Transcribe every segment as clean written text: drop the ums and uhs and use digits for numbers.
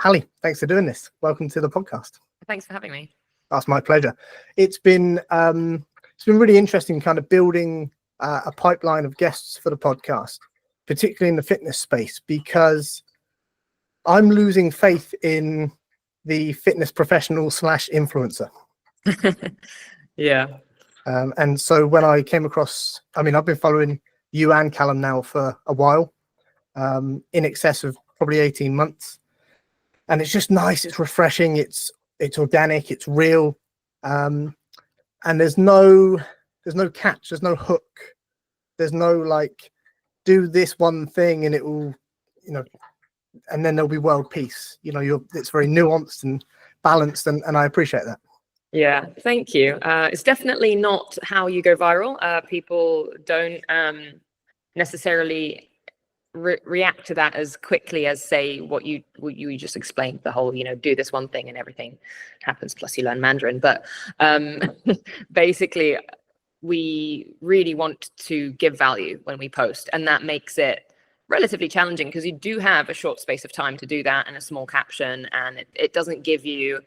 Hali, thanks for doing this. Welcome to the podcast. Thanks for having me. That's my pleasure. It's been really interesting kind of building a pipeline of guests for the podcast, particularly in the fitness space, because I'm losing faith in the fitness professional / influencer. Yeah. And so when I came across, I've been following you and Callum now for a while, in excess of probably 18 months. And it's just nice. It's refreshing. It's organic. It's real. And there's no catch. There's no hook. There's no like, do this one thing and it will, and then there'll be world peace. It's very nuanced and balanced, and I appreciate that. Yeah, thank you. It's definitely not how you go viral. People don't necessarily react to that as quickly as, say, what you just explained, the whole, do this one thing and everything happens, plus you learn Mandarin. But basically, we really want to give value when we post, and that makes it relatively challenging because you do have a short space of time to do that and a small caption, and it doesn't give you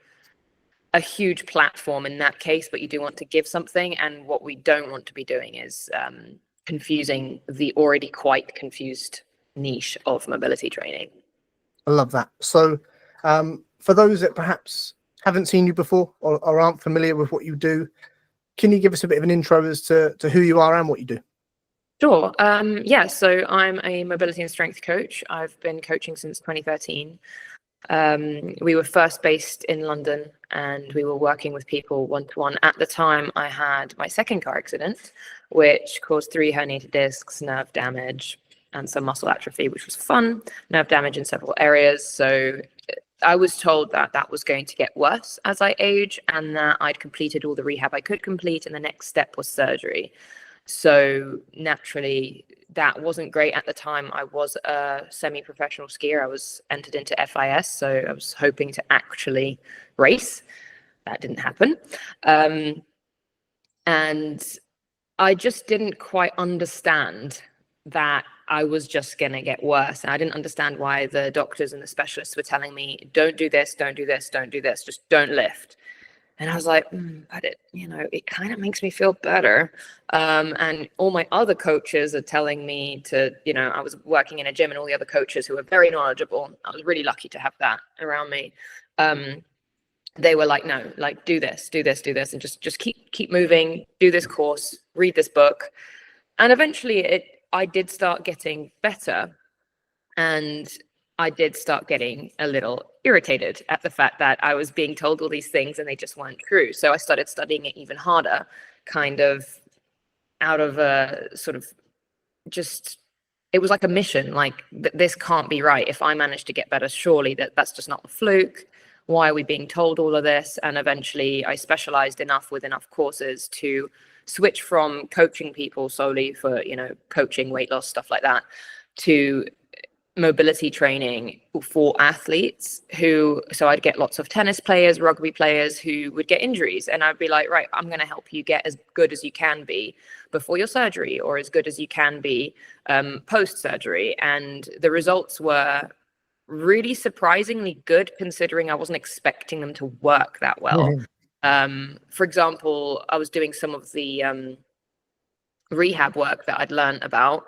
a huge platform in that case, but you do want to give something. And what we don't want to be doing is confusing the already quite confused niche of mobility training. I love that. So for those that perhaps haven't seen you before or aren't familiar with what you do, can you give us a bit of an intro as to who you are and what you do? Sure. So I'm a mobility and strength coach. I've been coaching since 2013. We were first based in London, and we were working with people one-to-one. At the time, I had my second car accident, which caused 3 herniated discs, nerve damage, and some muscle atrophy, which was fun, nerve damage in several areas. So I was told that that was going to get worse as I age, and that I'd completed all the rehab I could complete, and the next step was surgery. So naturally, that wasn't great at the time. I was a semi-professional skier. I was entered into FIS, so I was hoping to actually race. That didn't happen. And I just didn't quite understand that I was just going to get worse. And I didn't understand why the doctors and the specialists were telling me, don't do this, don't do this, don't do this, just don't lift. And I was like, but it kind of makes me feel better. And all my other coaches are telling me to, I was working in a gym, and all the other coaches who were very knowledgeable, I was really lucky to have that around me. They were like, no, like do this, and just keep moving, do this course, read this book. And eventually I did start getting better, and I did start getting a little irritated at the fact that I was being told all these things and they just weren't true. So I started studying it even harder, kind of out of a sort of it was like a mission, like this can't be right. If I manage to get better, surely that's just not a fluke. Why are we being told all of this? And eventually I specialized enough with enough courses to switch from coaching people solely for, coaching, weight loss, stuff like that, to mobility training for athletes so I'd get lots of tennis players, rugby players who would get injuries, and I'd be like, right, I'm going to help you get as good as you can be before your surgery, or as good as you can be post surgery. And the results were really surprisingly good, considering I wasn't expecting them to work that well. Mm-hmm. For example, I was doing some of the rehab work that I'd learned about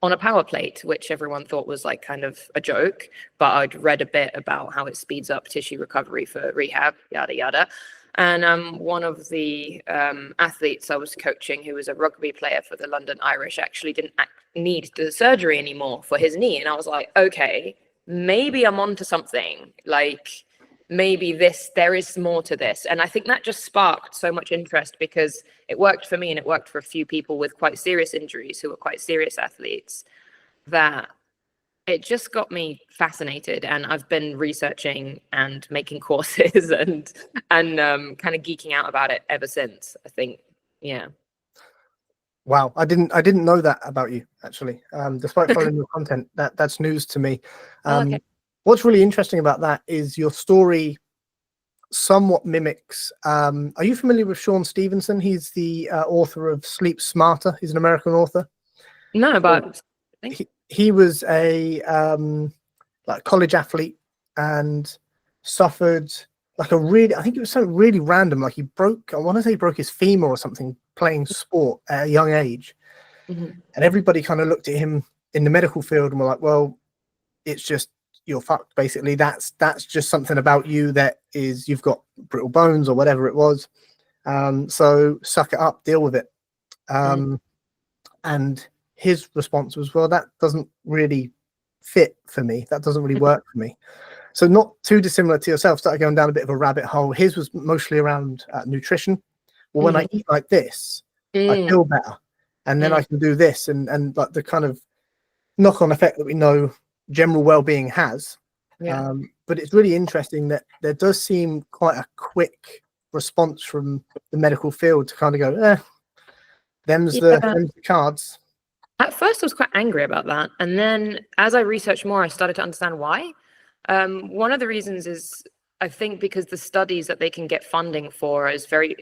on a power plate, which everyone thought was like kind of a joke, but I'd read a bit about how it speeds up tissue recovery for rehab, yada, yada. And one of the athletes I was coaching, who was a rugby player for the London Irish, actually didn't need the surgery anymore for his knee. And I was like, okay, maybe I'm onto something. Like, maybe there is more to this. And I think that just sparked so much interest, because it worked for me and it worked for a few people with quite serious injuries who were quite serious athletes, that it just got me fascinated. And I've been researching and making courses and kind of geeking out about it ever since, I think. Yeah. Wow. I didn't know that about you, actually. Despite following your content, that's news to me. Okay. What's really interesting about that is your story somewhat mimics. Are you familiar with Sean Stevenson? He's the author of Sleep Smarter. He's an American author. No, but he was a college athlete, and suffered like I think it was something really random. Like I want to say he broke his femur or something playing sport at a young age. Mm-hmm. And everybody kind of looked at him in the medical field and were like, well, it's just, you're fucked, basically. That's just something about you that is, you've got brittle bones or whatever it was. So suck it up, deal with it. And his response was, well, that doesn't really fit for me. That doesn't really work for me. So not too dissimilar to yourself, started going down a bit of a rabbit hole. His was mostly around nutrition. Well, when I eat like this, I feel better. And then I can do this. And like the kind of knock-on effect that we know general well-being has. Yeah. But it's really interesting that there does seem quite a quick response from the medical field to kind of go, them's the cards. At first, I was quite angry about that. And then as I researched more, I started to understand why. One of the reasons is, I think, because the studies that they can get funding for is very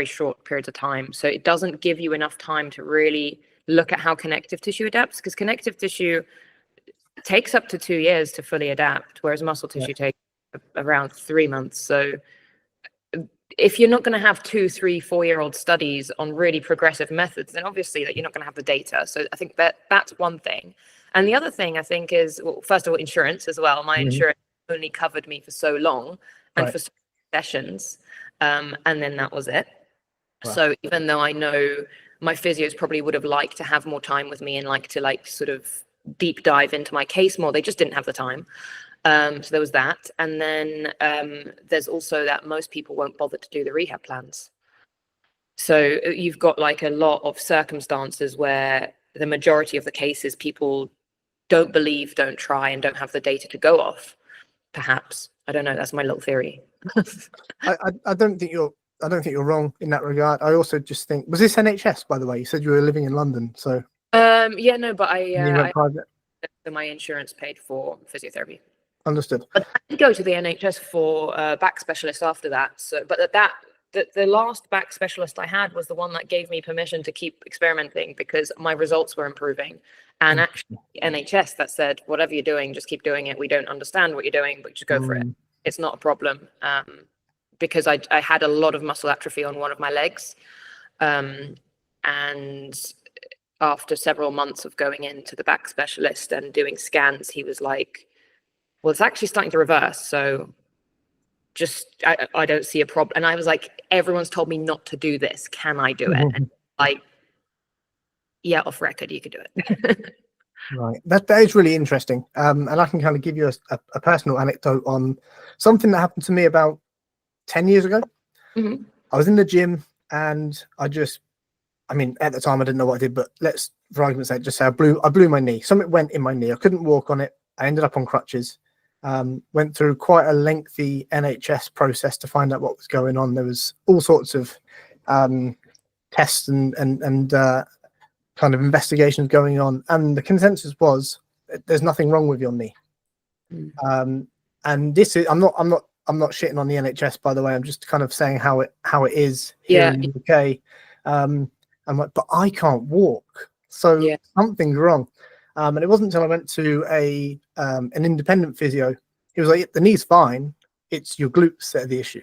short periods of time. So it doesn't give you enough time to really look at how connective tissue adapts, because connective tissue takes up to 2 years to fully adapt, whereas muscle tissue takes around 3 months. So if you're not going to have 2, 3, 4-year-old studies on really progressive methods, then obviously that you're not going to have the data. So I think that's one thing. And the other thing I think is, well, first of all, insurance as well. My insurance only covered me for so long and for so many sessions. And then that was it. Wow. So even though I know my physios probably would have liked to have more time with me and like to sort of deep dive into my case more, they just didn't have the time. So there was that. And then there's also that most people won't bother to do the rehab plans. So you've got like a lot of circumstances where the majority of the cases people don't believe, don't try, and don't have the data to go off. Perhaps. I don't know. That's my little theory. I don't think you're wrong in that regard. I also just think, was this NHS, by the way? You said you were living in London, so yeah, no, but my insurance paid for physiotherapy. Understood. But I did go to the NHS for back specialist after that. So, but the last back specialist I had was the one that gave me permission to keep experimenting because my results were improving. And actually, NHS that said, whatever you're doing, just keep doing it. We don't understand what you're doing, but just go for it. It's not a problem. Because I had a lot of muscle atrophy on one of my legs. And after several months of going into the back specialist and doing scans, he was like, well, it's actually starting to reverse. So just, I don't see a problem. And I was like, everyone's told me not to do this. Can I do it? And like, yeah, off record, you could do it. Right. That is really interesting. And I can kind of give you a personal anecdote on something that happened to me about 10 years ago. I was in the gym and at the time I didn't know what I did, but let's, for argument's sake, just say I blew my knee. Something went in my knee. I couldn't walk on it. I ended up on crutches. Went through quite a lengthy NHS process to find out what was going on. There was all sorts of tests and kind of investigations going on, and the consensus was there's nothing wrong with your knee. And this is I'm not shitting on the NHS, by the way. I'm just kind of saying how it is here in the UK. I'm like, but I can't walk, so something's wrong. And it wasn't until I went to an independent physio. He was like, the knee's fine. It's your glutes that are the issue.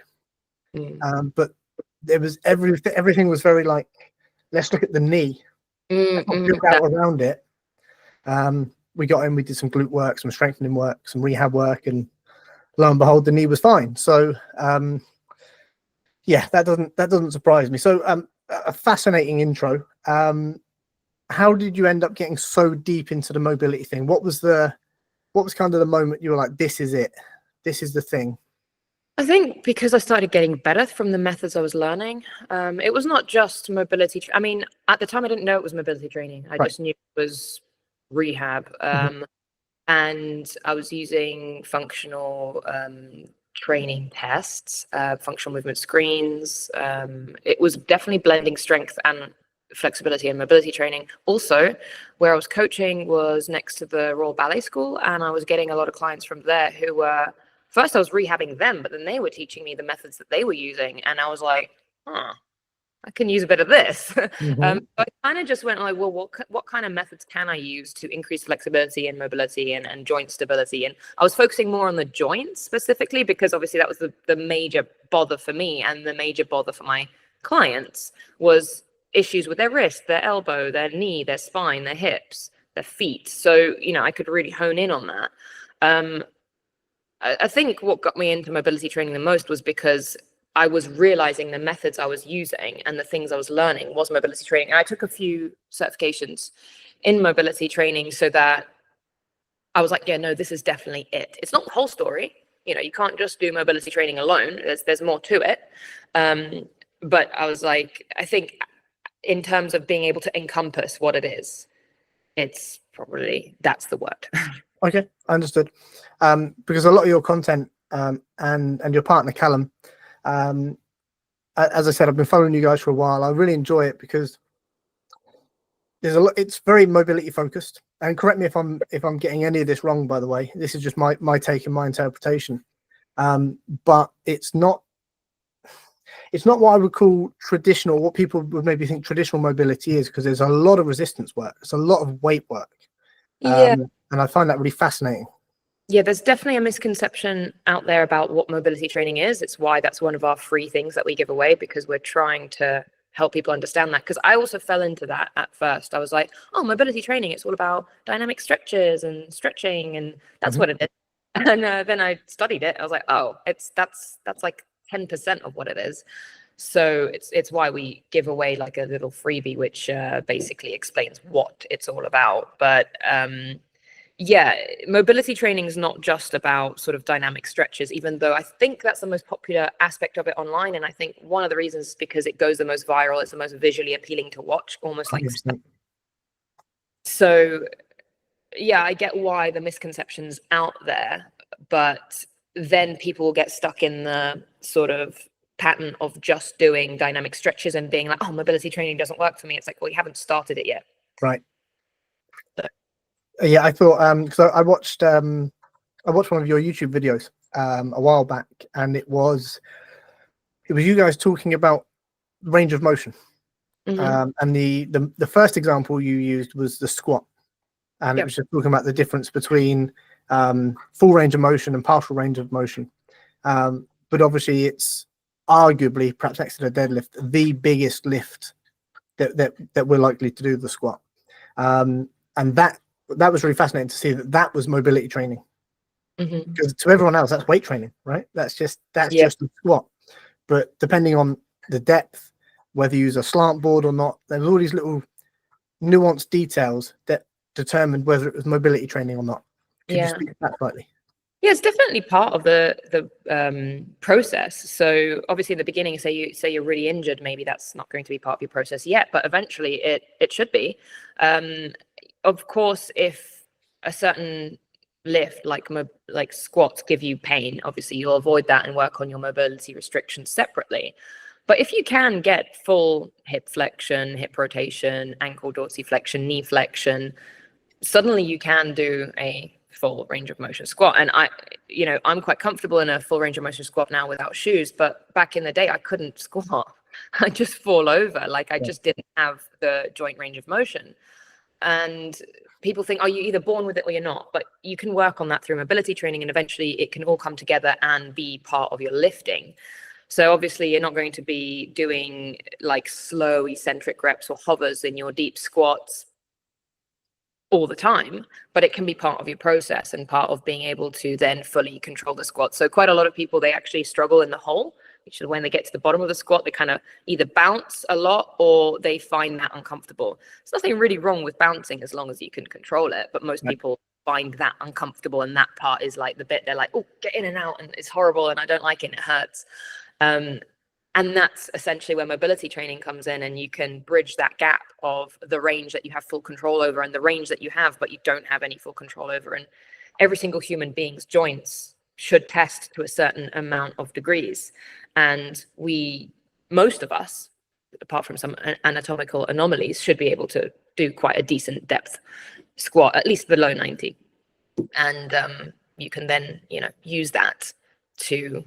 But there was everything was very like, let's look at the knee. Out around it. We got in, we did some glute work, some strengthening work, some rehab work, and lo and behold, the knee was fine. So that doesn't surprise me. So a fascinating intro. How did you end up getting so deep into the mobility thing? What was kind of the moment you were like, this is it, this is the thing? I think because I started getting better from the methods I was learning. It was not just mobility. I mean, at the time, I didn't know it was mobility training. I just knew it was rehab. And I was using functional training tests, functional movement screens. It was definitely blending strength and flexibility and mobility training. Also, where I was coaching was next to the Royal Ballet School, and I was getting a lot of clients from there who were, first I was rehabbing them, but then they were teaching me the methods that they were using, and I was like, I can use a bit of this. Mhm. So I kind of just went like, well, what kind of methods can I use to increase flexibility and mobility and joint stability? And I was focusing more on the joints specifically because obviously that was the major bother for me, and the major bother for my clients was issues with their wrist, their elbow, their knee, their spine, their hips, their feet. So, I could really hone in on that. I think what got me into mobility training the most was because I was realizing the methods I was using and the things I was learning was mobility training. And I took a few certifications in mobility training so that I was like, yeah, no, this is definitely it. It's not the whole story. You can't just do mobility training alone. There's more to it. But I was like, I think in terms of being able to encompass what it is, it's probably, that's the word. Okay, understood. Because a lot of your content and your partner Callum, as I said, I've been following you guys for a while. I really enjoy it because there's a lot. It's very mobility focused. And correct me if I'm getting any of this wrong. By the way, this is just my take and my interpretation. But it's not what I would call traditional. What people would maybe think traditional mobility is, because there's a lot of resistance work. It's a lot of weight work. Yeah. And I find that really fascinating. Yeah, there's definitely a misconception out there about what mobility training is. It's why that's one of our free things that we give away, because we're trying to help people understand that. Because I also fell into that at first. I was like, oh, mobility training, it's all about dynamic stretches and stretching, and that's what it is. And then I studied it. I was like, oh, that's like 10% of what it is. So it's why we give away like a little freebie, which basically explains what it's all about. But yeah, mobility training is not just about sort of dynamic stretches, even though I think that's the most popular aspect of it online. And I think one of the reasons is because it goes the most viral, it's the most visually appealing to watch, almost like. 100%. So yeah, I get why the misconception's out there, but then people will get stuck in the sort of pattern of just doing dynamic stretches and being like, oh, mobility training doesn't work for me. It's like, well, you haven't started it yet. Right. Yeah, I thought because I watched one of your YouTube videos a while back, and it was you guys talking about range of motion. And the first example you used was the squat, and it was just talking about the difference between full range of motion and partial range of motion. But obviously, it's arguably, perhaps next to the deadlift, the biggest lift that we're likely to do, the squat. And that was really fascinating to see that was mobility training. Because to everyone else, that's weight training, right? That's just a squat. But depending on the depth, whether you use a slant board or not, there's all these little nuanced details that determined whether it was mobility training or not. Could you speak to that slightly? Yeah, it's definitely part of the process. So obviously in the beginning, say you're really injured, maybe that's not going to be part of your process yet, but eventually it should be. Of course, if a certain lift like squats give you pain, obviously you'll avoid that and work on your mobility restrictions separately. But if you can get full hip flexion, hip rotation, ankle dorsiflexion, knee flexion, suddenly you can do a full range of motion squat. And I'm quite comfortable in a full range of motion squat now without shoes, but back in the day I couldn't squat. I just fall over. Like I just didn't have the joint range of motion. And people think, oh, you're either born with it or you're not, but you can work on that through mobility training, and eventually it can all come together and be part of your lifting. So obviously you're not going to be doing like slow eccentric reps or hovers in your deep squats all the time, but it can be part of your process and part of being able to then fully control the squat. So quite a lot of people, they actually struggle in the hole, which is when they get to the bottom of the squat, they kind of either bounce a lot or they find that uncomfortable. There's nothing really wrong with bouncing as long as you can control it, but most people find that uncomfortable, and that part is like the bit they're like, oh, get in and out, and it's horrible and I don't like it and it hurts. And that's essentially where mobility training comes in, and you can bridge that gap of the range that you have full control over and the range that you have, but you don't have any full control over. And every single human being's joints should test to a certain amount of degrees. And most of us, apart from some anatomical anomalies, should be able to do quite a decent depth squat, at least below 90. And you can then, use that to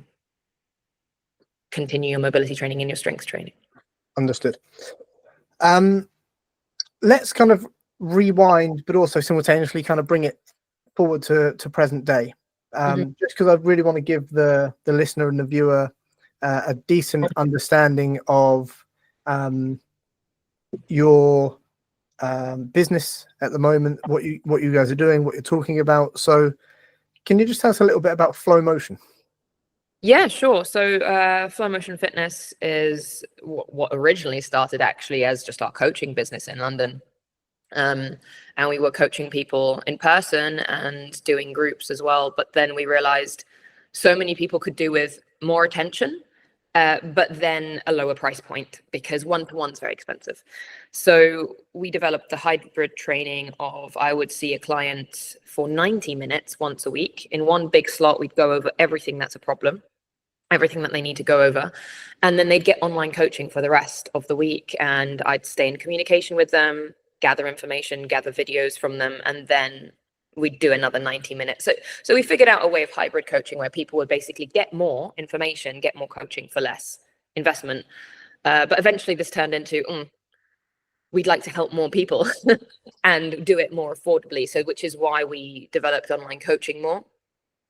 continue your mobility training and your strength training. Understood. Let's kind of rewind, but also simultaneously kind of bring it forward to present day. Just because I really want to give the listener and the viewer a decent understanding of your business at the moment, what you guys are doing, what you're talking about. So can you just tell us a little bit about Flow Motion? Yeah, sure. So Flow Motion Fitness is what originally started actually as just our coaching business in London. And we were coaching people in person and doing groups as well. But then we realized so many people could do with more attention, but then a lower price point, because one-to-one's very expensive. So we developed the hybrid training of, I would see a client for 90 minutes once a week. In one big slot, we'd go over everything that's a problem, everything that they need to go over. And then they'd get online coaching for the rest of the week. And I'd stay in communication with them, gather information, gather videos from them, and then we'd do another 90 minutes. So we figured out a way of hybrid coaching where people would basically get more information, get more coaching for less investment. But eventually this turned into, we'd like to help more people and do it more affordably. So which is why we developed online coaching more.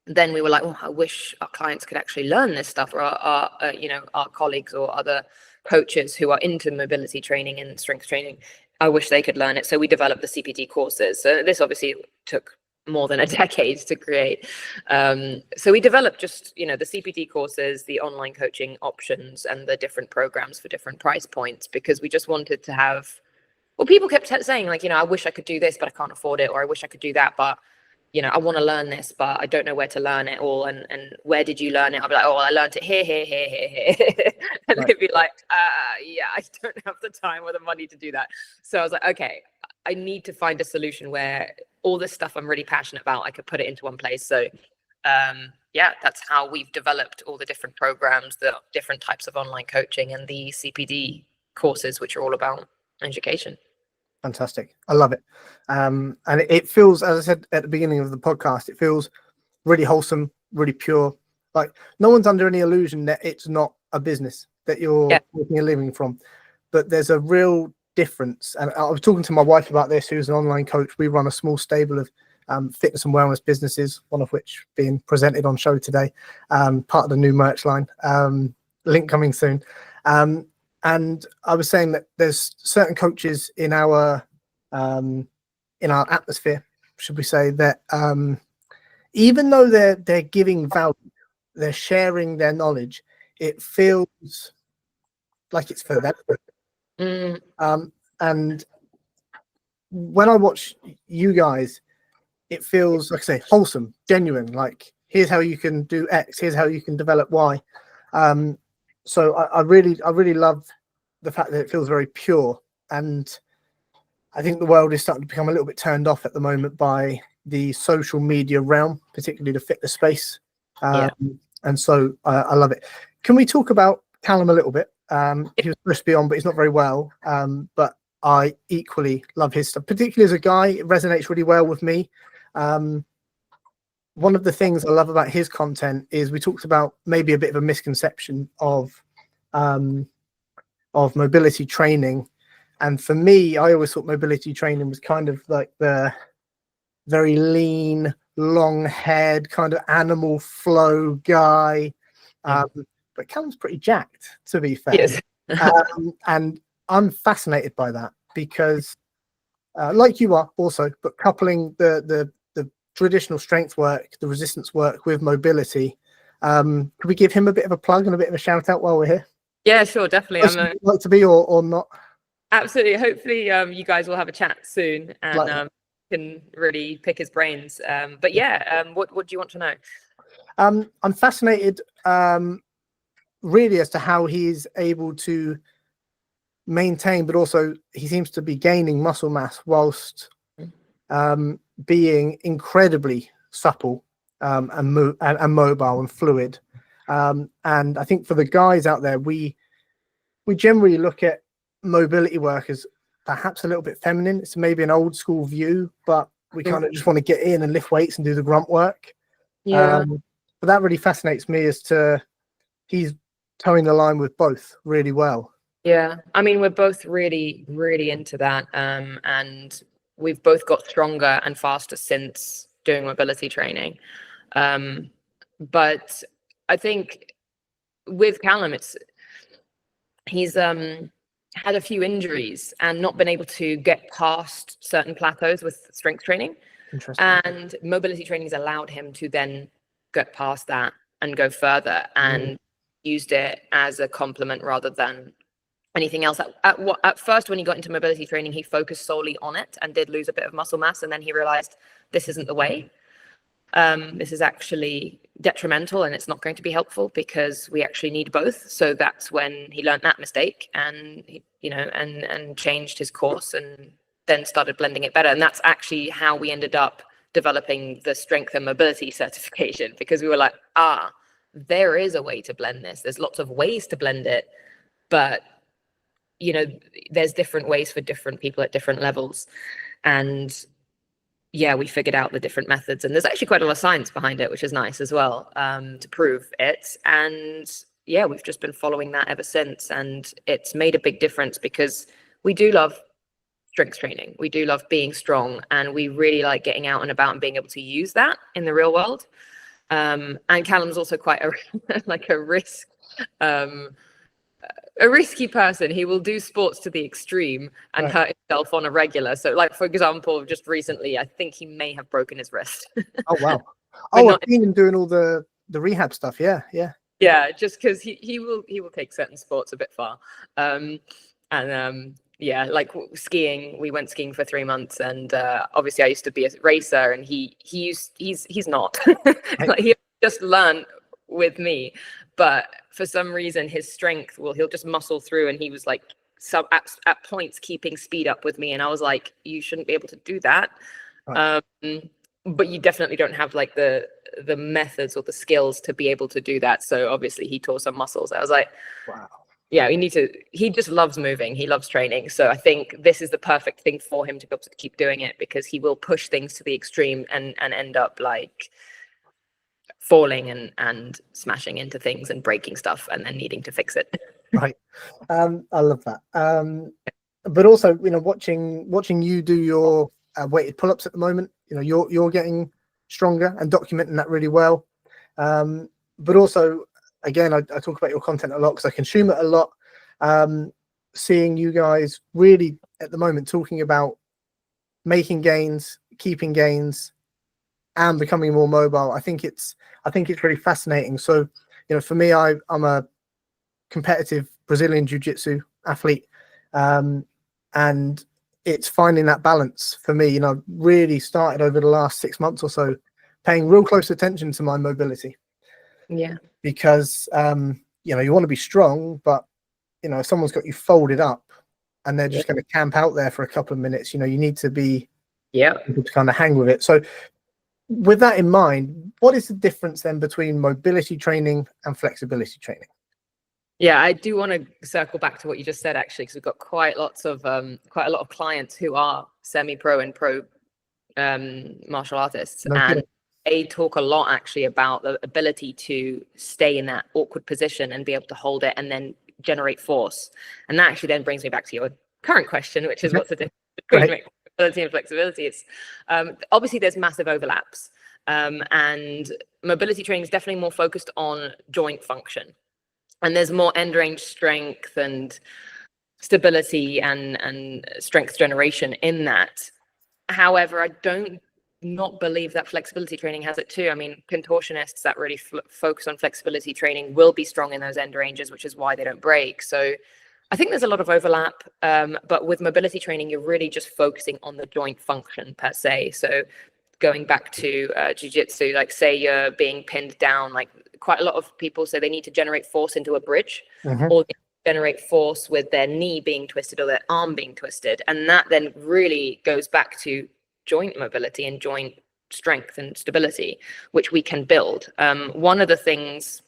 Then we were like, I wish our clients could actually learn this stuff, or our colleagues or other coaches who are into mobility training and strength training, I wish they could learn it. So we developed the CPT courses. So this obviously took more than a decade to create. So we developed just, the CPT courses, the online coaching options, and the different programs for different price points, because we just wanted to have, people kept saying like, I wish I could do this, but I can't afford it, or I wish I could do that, but I want to learn this, but I don't know where to learn it all. And where did you learn it? I'll be like, I learned it here. And Right. they'd be like, yeah, I don't have the time or the money to do that. So I was like, okay, I need to find a solution where all this stuff I'm really passionate about, I could put it into one place. So that's how we've developed all the different programs, the different types of online coaching, and the CPD courses, which are all about education. Fantastic. I love it. And it feels, as I said at the beginning of the podcast, it feels really wholesome, really pure. Like no one's under any illusion that it's not a business that you're making a living from, but there's a real difference. And I was talking to my wife about this, who's an online coach. We run a small stable of fitness and wellness businesses, one of which being presented on show today, part of the new merch line, link coming soon. And I was saying that there's certain coaches in our atmosphere, should we say, that even though they're giving value, they're sharing their knowledge, it feels like it's for them. And when I watch you guys, it feels, like I say, wholesome, genuine. Like, here's how you can do X, here's how you can develop Y. So I really love the fact that it feels very pure. And I think the world is starting to become a little bit turned off at the moment by the social media realm, particularly the fitness space. And so I love it. Can we talk about Callum a little bit? He was supposed to be on, but he's not very well. But I equally love his stuff, particularly as a guy. It resonates really well with me. One of the things I love about his content is we talked about maybe a bit of a misconception of mobility training. And for me, I always thought mobility training was kind of like the very lean, long-haired kind of animal flow guy. But Callum's pretty jacked, to be fair. Yes. And I'm fascinated by that because, like you are also, but coupling the traditional strength work, the resistance work with mobility. Could we give him a bit of a plug and a bit of a shout out while we're here? Yeah, sure, definitely. Like to be or not? Absolutely. Hopefully, you guys will have a chat soon and can really pick his brains. But yeah, what do you want to know? I'm fascinated, really, as to how he's able to maintain, but also he seems to be gaining muscle mass whilst being incredibly supple and mobile and fluid. And I think for the guys out there, we generally look at mobility work as perhaps a little bit feminine. It's maybe an old school view, but we kind of just want to get in and lift weights and do the grunt work. But that really fascinates me as to he's towing the line with both really well. Yeah, I mean, we're both really, really into that. And we've both got stronger and faster since doing mobility training. Um, but I think with Callum, he's had a few injuries and not been able to get past certain plateaus with strength training. Interesting. And mobility training has allowed him to then get past that and go further, and used it as a complement rather than anything else. At first, when he got into mobility training, he focused solely on it and did lose a bit of muscle mass. And then he realized this isn't the way. This is actually detrimental and it's not going to be helpful because we actually need both. So that's when he learned that mistake, and and changed his course and then started blending it better. And that's actually how we ended up developing the strength and mobility certification, because we were like, there is a way to blend this. There's lots of ways to blend it, but there's different ways for different people at different levels. And yeah, we figured out the different methods, and there's actually quite a lot of science behind it, which is nice as well, to prove it. And yeah, we've just been following that ever since, and it's made a big difference because we do love strength training. We do love being strong, and we really like getting out and about and being able to use that in the real world. And Callum's also quite a risky person. He will do sports to the extreme and hurt himself on a regular. So, like, for example, just recently, I think he may have broken his wrist. Oh, wow. I've seen him doing all the rehab stuff. Yeah. Just because he will take certain sports a bit far. Yeah, like skiing, we went skiing for 3 months, and obviously I used to be a racer, and he's not. Like, he just learned with me, but for some reason his strength he'll just muscle through, and he was like at points keeping speed up with me, and I was like, you shouldn't be able to do that. But you definitely don't have like the methods or the skills to be able to do that. So obviously he tore some muscles. I was like, wow. Yeah, he just loves moving. He loves training. So I think this is the perfect thing for him to be able to keep doing it, because he will push things to the extreme and end up like falling and smashing into things and breaking stuff and then needing to fix it. Right. I love that. But also, watching you do your weighted pull-ups at the moment, you're getting stronger and documenting that really well. But also, again, I talk about your content a lot because I consume it a lot. Seeing you guys really at the moment talking about making gains, keeping gains, and becoming more mobile, I think it's really fascinating. So, for me, I'm a competitive Brazilian jiu-jitsu athlete, and it's finding that balance for me. Really started over the last 6 months or so, paying real close attention to my mobility. Yeah. Because you want to be strong, but if someone's got you folded up and they're just going to camp out there for a couple of minutes, you need to be able to kind of hang with it. So with that in mind, what is the difference then between mobility training and flexibility training? Yeah, I do want to circle back to what you just said, actually, because we've got quite a lot of clients who are semi-pro and pro martial artists. And they talk a lot actually about the ability to stay in that awkward position and be able to hold it and then generate force. And that actually then brings me back to your current question, which is what's the difference between mobility and flexibility? It's obviously there's massive overlaps, and mobility training is definitely more focused on joint function, and there's more end range strength and stability and strength generation in that. However, I don't not believe that flexibility training has it too. I mean, contortionists that really focus on flexibility training will be strong in those end ranges, which is why they don't break. So I think there's a lot of overlap, but with mobility training, you're really just focusing on the joint function per se. So going back to jiu-jitsu, like say you're being pinned down, like quite a lot of people say they need to generate force into a bridge, or generate force with their knee being twisted or their arm being twisted. And that then really goes back to joint mobility and joint strength and stability, which we can build. One of the things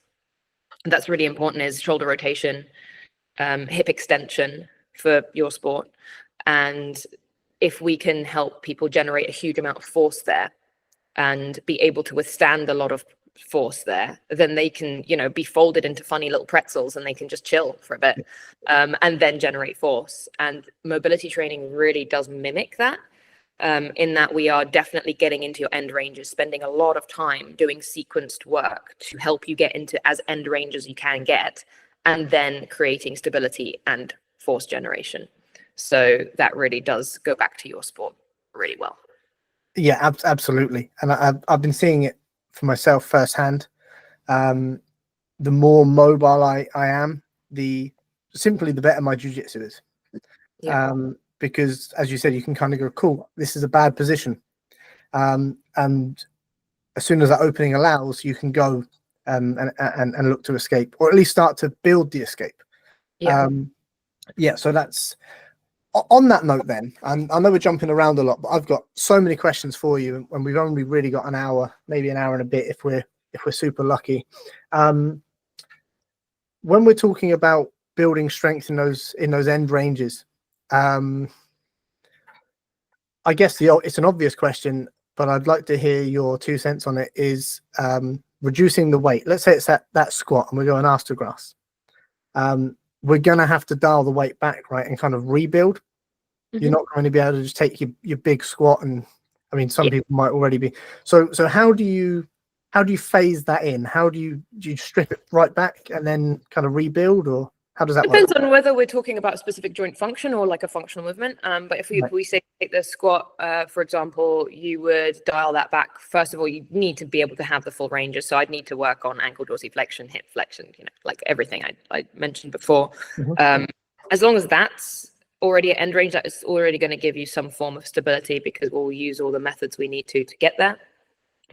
that's really important is shoulder rotation, hip extension for your sport. And if we can help people generate a huge amount of force there and be able to withstand a lot of force there, then they can, be folded into funny little pretzels and they can just chill for a bit, and then generate force. And mobility training really does mimic that, in that we are definitely getting into your end ranges, spending a lot of time doing sequenced work to help you get into as end range as you can get, and then creating stability and force generation. So that really does go back to your sport really well. Yeah, absolutely. And I've been seeing it for myself firsthand. The more mobile I am, the better my jiu-jitsu is. Yeah. Because as you said, you can kind of go, cool, this is a bad position. And as soon as that opening allows, you can go and look to escape, or at least start to build the escape. Yeah. So that's on that note then. And I know we're jumping around a lot, but I've got so many questions for you, and we've only really got an hour, maybe an hour and a bit if we're super lucky. When we're talking about building strength in those end ranges, I guess it's an obvious question, but I'd like to hear your 2 cents on it. Is reducing the weight. Let's say it's that squat and we're going ass to grass. We're going to have to dial the weight back, right, and kind of rebuild. Mm-hmm. You're not going to be able to just take your big squat, and I mean, some people might already be. So how do you phase that in? How do you strip it right back and then kind of rebuild, or how does that work? Depends on whether we're talking about a specific joint function or like a functional movement. But if we say take the squat, for example, you would dial that back. First of all, you need to be able to have the full ranges. So I'd need to work on ankle dorsiflexion, hip flexion, like everything I mentioned before. Mm-hmm. As long as that's already at end range, that is already going to give you some form of stability, because we'll use all the methods we need to get there.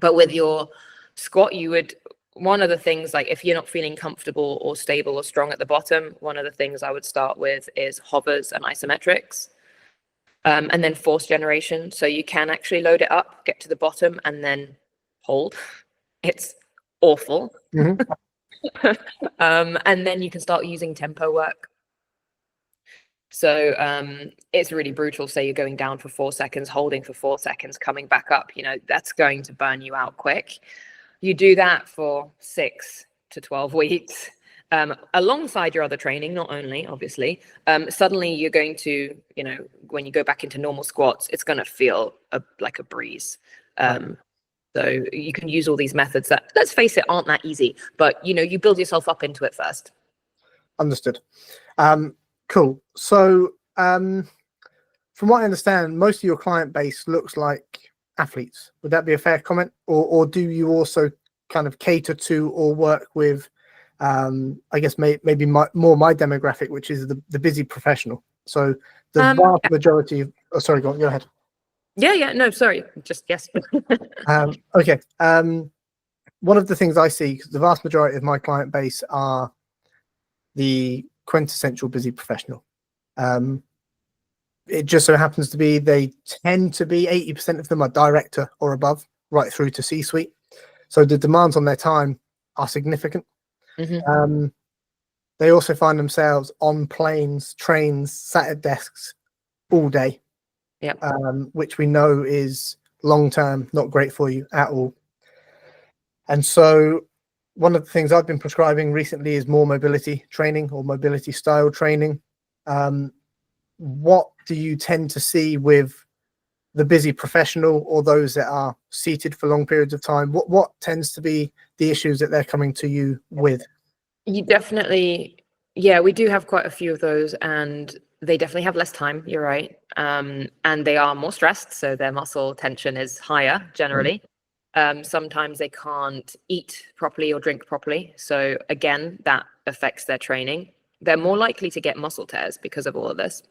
But with your squat, one of the things, like if you're not feeling comfortable or stable or strong at the bottom, one of the things I would start with is hovers and isometrics, and then force generation. So you can actually load it up, get to the bottom, and then hold. It's awful. Mm-hmm. And then you can start using tempo work. So it's really brutal. Say you're going down for 4 seconds, holding for 4 seconds, coming back up, that's going to burn you out quick. You do that for 6 to 12 weeks, alongside your other training, not only, obviously. Suddenly you're going to, when you go back into normal squats, it's going to feel like a breeze. So you can use all these methods that, let's face it, aren't that easy, but you build yourself up into it first. Understood. Cool. So from what I understand, most of your client base looks like athletes. Would that be a fair comment? Or do you also kind of cater to or work with, I guess maybe my demographic, which is the busy professional? So the vast majority of, sorry, go ahead. Yeah, no, sorry, just yes. Okay. One of the things I see, because the vast majority of my client base are the quintessential busy professional. It just so happens to be they tend to be 80% of them are director or above, right through to C-suite. So the demands on their time are significant. Mm-hmm. They also find themselves on planes, trains, sat at desks all day, which we know is long-term not great for you at all. And so one of the things I've been prescribing recently is more mobility training or mobility style training. What do you tend to see with the busy professional or those that are seated for long periods of time? What tends to be the issues that they're coming to you with? You definitely, we do have quite a few of those, and they definitely have less time. You're right. And they are more stressed. So their muscle tension is higher generally. Mm-hmm. Sometimes they can't eat properly or drink properly. So again, that affects their training. They're more likely to get muscle tears because of all of this.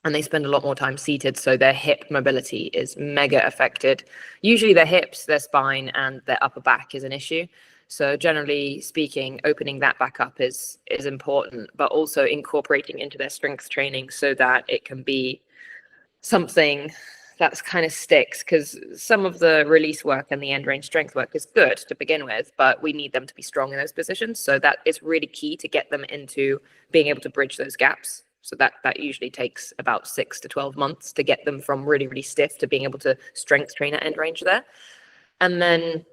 And they spend a lot more time seated, so their hip mobility is mega affected. Usually their hips, their spine, and their upper back is an issue. So generally speaking, opening that back up is important, but also incorporating into their strength training so that it can be something that's kind of sticks, because some of the release work and the end range strength work is good to begin with, but we need them to be strong in those positions. So that is really key to get them into being able to bridge those gaps. So that usually takes about 6 to 12 months to get them from really, really stiff to being able to strength train at end range there. And then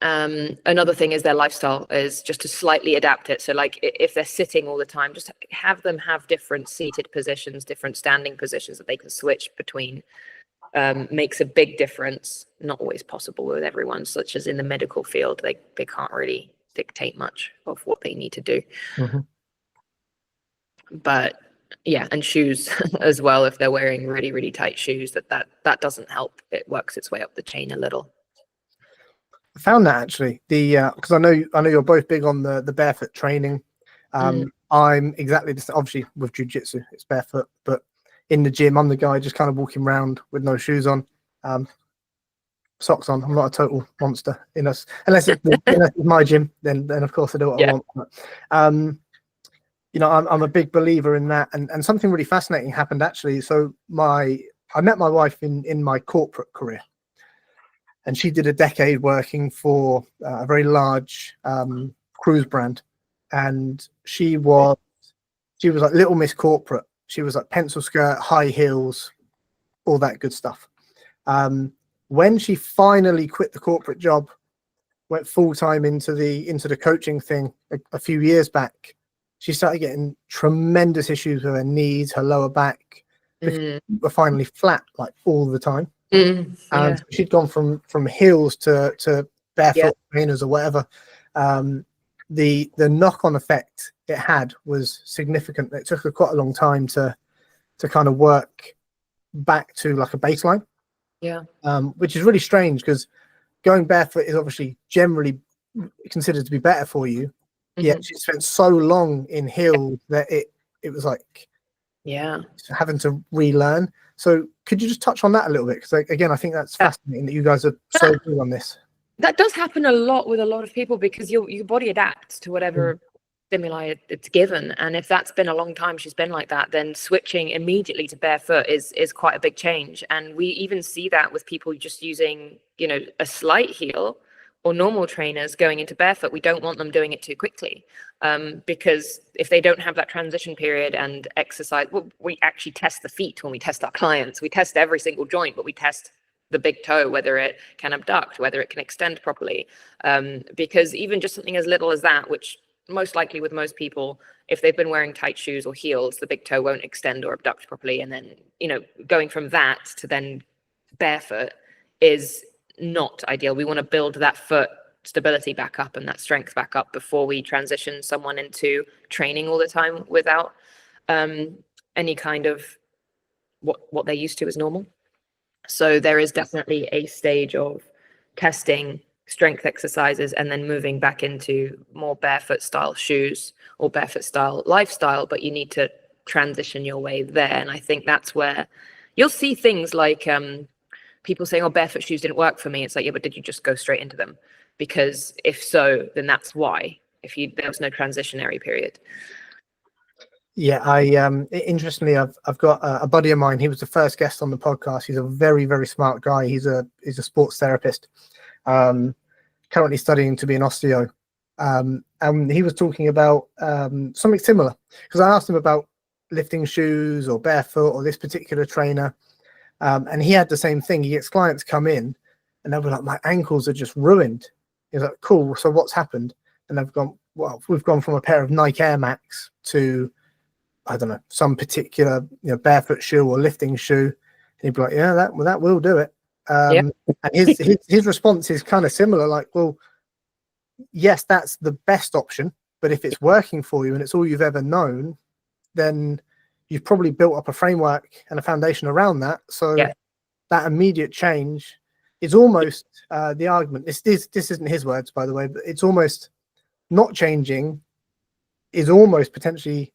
Another thing is their lifestyle is just to slightly adapt it. So like if they're sitting all the time, just have them have different seated positions, different standing positions that they can switch between. Makes a big difference. Not always possible with everyone, such as in the medical field, they can't really dictate much of what they need to do. But yeah, and shoes as well. If they're wearing really, really tight shoes, that doesn't help. It works its way up the chain a little. I found that actually because I know you're both big on the barefoot training. I'm exactly the same. Obviously with jiu-jitsu it's barefoot, but in the gym I'm the guy just kind of walking around with no shoes on, socks on. I'm not a total monster unless it's my gym, then of course I do what I want. But, you know, I'm a big believer in that, and something really fascinating happened actually. So I met my wife in my corporate career, and she did a decade working for a very large cruise brand, and she was like Little Miss Corporate. She was like pencil skirt, high heels, all that good stuff. When she finally quit the corporate job, went full time into the coaching thing a few years back, she started getting tremendous issues with her knees, her lower back, because were finally flat like all the time. And she'd gone from heels to barefoot trainers or whatever. The knock-on effect it had was significant. It took her quite a long time to kind of work back to like a baseline. Which is really strange because going barefoot is obviously generally considered to be better for you. Yet she spent so long in heels that it was like having to relearn. So could you just touch on that a little bit? Because again, I think that's fascinating that you guys are so good on this. That does happen a lot with a lot of people because your body adapts to whatever stimuli it's given, and if that's been a long time she's been like that, then switching immediately to barefoot is quite a big change. And we even see that with people just using, you know, a slight heel or normal trainers going into barefoot. We don't want them doing it too quickly, because if they don't have that transition period and exercise, well, we actually test the feet when we test our clients. We test every single joint, but we test the big toe, whether it can abduct, whether it can extend properly, because even just something as little as that, which most likely with most people, if they've been wearing tight shoes or heels, the big toe won't extend or abduct properly. And then, you know, going from that to then barefoot is not ideal. We want to build that foot stability back up and that strength back up before we transition someone into training all the time without any kind of what they're used to as normal. So there is definitely a stage of testing strength exercises and then moving back into more barefoot style shoes or barefoot style lifestyle, but you need to transition your way there. And I think that's where you'll see things like people saying, oh, barefoot shoes didn't work for me. It's like, yeah, but did you just go straight into them? Because if so, then that's why. There was no transitionary period. Yeah, interestingly, I've got a buddy of mine. He was the first guest on the podcast. He's a very, very smart guy. He's a sports therapist, currently studying to be an osteo. And he was talking about something similar, because I asked him about lifting shoes or barefoot or this particular trainer, and he had the same thing. He gets clients come in and they'll be like, my ankles are just ruined. He's like, cool, so what's happened? And they've gone, well, we've gone from a pair of Nike Air Max to, I don't know, some particular, you know, barefoot shoe or lifting shoe. And he'd be like, yeah, that will do it. And his response is kind of similar, like, well, yes, that's the best option, but if it's working for you and it's all you've ever known, then you've probably built up a framework and a foundation around that. So that immediate change is almost the argument. This isn't his words, by the way, but it's almost not changing is almost potentially,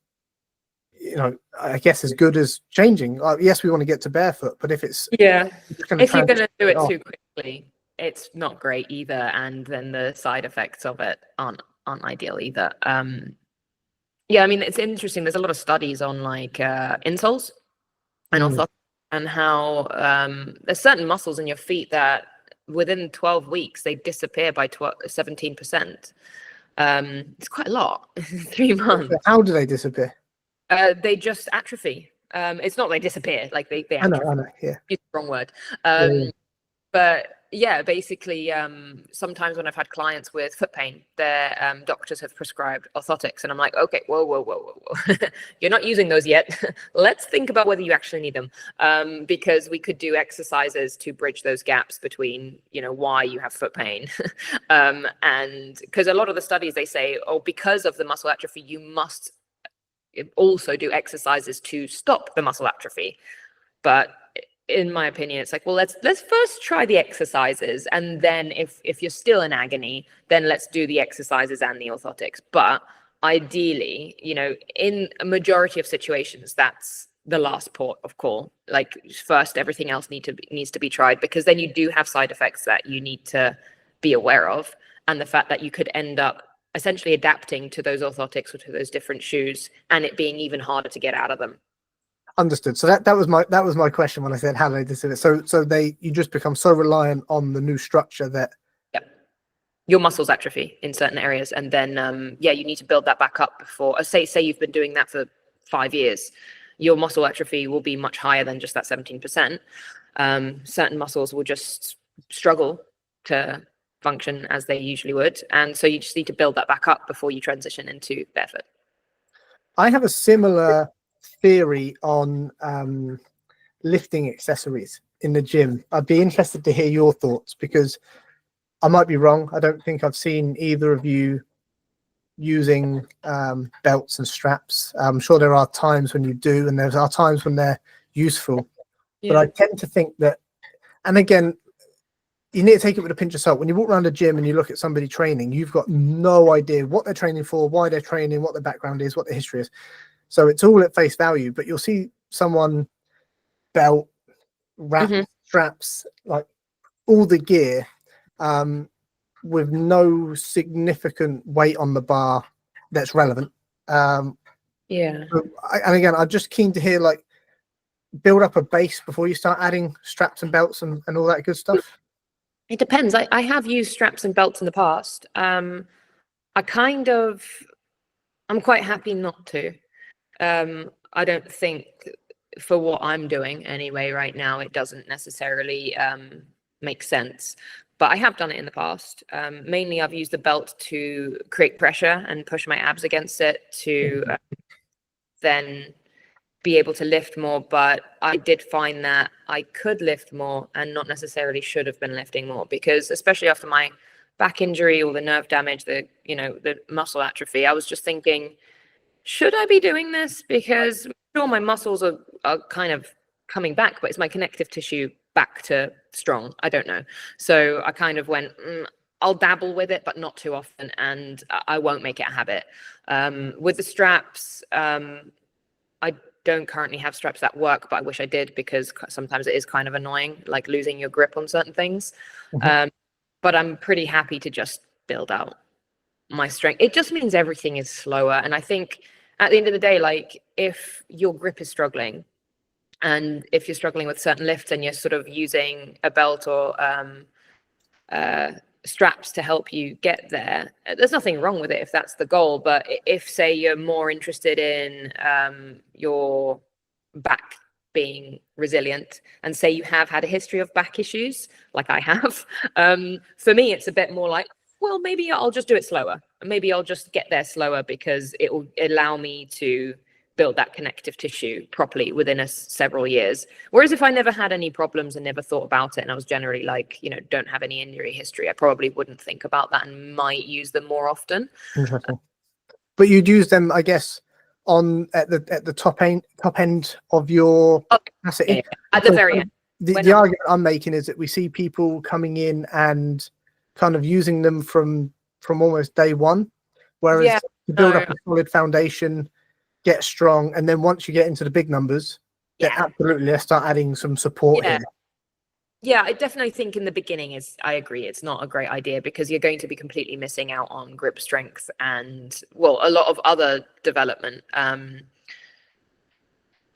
you know, I guess as good as changing. Yes, we want to get to barefoot, but if it's if you're going to do it too quickly, it's not great either, and then the side effects of it aren't ideal either. Yeah, I mean, it's interesting. There's a lot of studies on like insoles and orthotics, and how there's certain muscles in your feet that within 12 weeks they disappear by 17%. It's quite a lot. 3 months. How do they disappear? They just atrophy. It's not they disappear, like they atrophy. I know, yeah. It's the wrong word. But yeah, basically, sometimes when I've had clients with foot pain, their doctors have prescribed orthotics, and I'm like, okay, whoa. You're not using those yet. Let's think about whether you actually need them, because we could do exercises to bridge those gaps between, why you have foot pain, and because a lot of the studies, they say, oh, because of the muscle atrophy, you must also do exercises to stop the muscle atrophy. But in my opinion, it's like, well, let's first try the exercises, and then if you're still in agony, then let's do the exercises and the orthotics. But ideally, in a majority of situations, that's the last port of call. Like, first, everything else needs to be tried, because then you do have side effects that you need to be aware of, and the fact that you could end up essentially adapting to those orthotics or to those different shoes, and it being even harder to get out of them. Understood. So that was my question when I said how do they do it. So you just become so reliant on the new structure that your muscles atrophy in certain areas, and then you need to build that back up before. Say you've been doing that for 5 years, your muscle atrophy will be much higher than just that 17%. Certain muscles will just struggle to function as they usually would, and so you just need to build that back up before you transition into barefoot. I have a similar theory on lifting accessories in the gym. I'd be interested to hear your thoughts, because I might be wrong. I don't think I've seen either of you using belts and straps. I'm sure there are times when you do, and there are times when they're useful. Yeah. But I tend to think that, and again, you need to take it with a pinch of salt. When you walk around a gym and you look at somebody training, you've got no idea what they're training for, why they're training, what their background is, what their history is. So it's all at face value, but you'll see someone belt, wrap, straps, like all the gear, with no significant weight on the bar that's relevant. And again, I'm just keen to hear, like, build up a base before you start adding straps and belts and all that good stuff. It depends. I have used straps and belts in the past. I'm quite happy not to. I don't think, for what I'm doing anyway right now, it doesn't necessarily make sense. But I have done it in the past. Mainly, I've used the belt to create pressure and push my abs against it to then be able to lift more. But I did find that I could lift more and not necessarily should have been lifting more, because especially after my back injury or the nerve damage, the muscle atrophy, I was just thinking, should I be doing this? Because sure, my muscles are kind of coming back, but it's my connective tissue back to strong? I don't know. So I kind of went, I'll dabble with it, but not too often, and I won't make it a habit. With the straps, I don't currently have straps that work, but I wish I did, because sometimes it is kind of annoying, like losing your grip on certain things. But I'm pretty happy to just build out my strength. It just means everything is slower. And I think at the end of the day, like, if your grip is struggling, and if you're struggling with certain lifts and you're sort of using a belt or straps to help you get there, there's nothing wrong with it if that's the goal. But if, say, you're more interested in your back being resilient, and say you have had a history of back issues like I have, for me it's a bit more like, well, maybe I'll just do it slower. Maybe I'll just get there slower, because it will allow me to build that connective tissue properly within several years. Whereas if I never had any problems and never thought about it, and I was generally like, don't have any injury history, I probably wouldn't think about that and might use them more often. Interesting. But you'd use them, I guess, at the top end of your capacity. Yeah. At the very end. The argument I'm making is that we see people coming in and kind of using them from almost day one, whereas to build up a solid foundation, get strong, and then once you get into the big numbers, absolutely, let's start adding some support in. Yeah, I definitely think in the beginning I agree, it's not a great idea, because you're going to be completely missing out on grip strength and, well, a lot of other development. And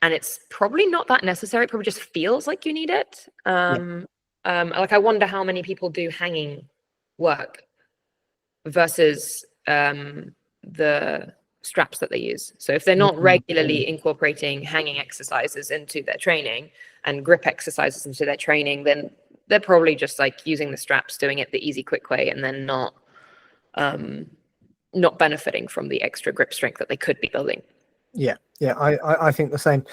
it's probably not that necessary. It probably just feels like you need it. Like, I wonder how many people do hanging work versus the straps that they use. So if they're not regularly incorporating hanging exercises into their training and grip exercises into their training, then they're probably just like using the straps, doing it the easy, quick way, and then not benefiting from the extra grip strength that they could be building. Yeah, I think the same.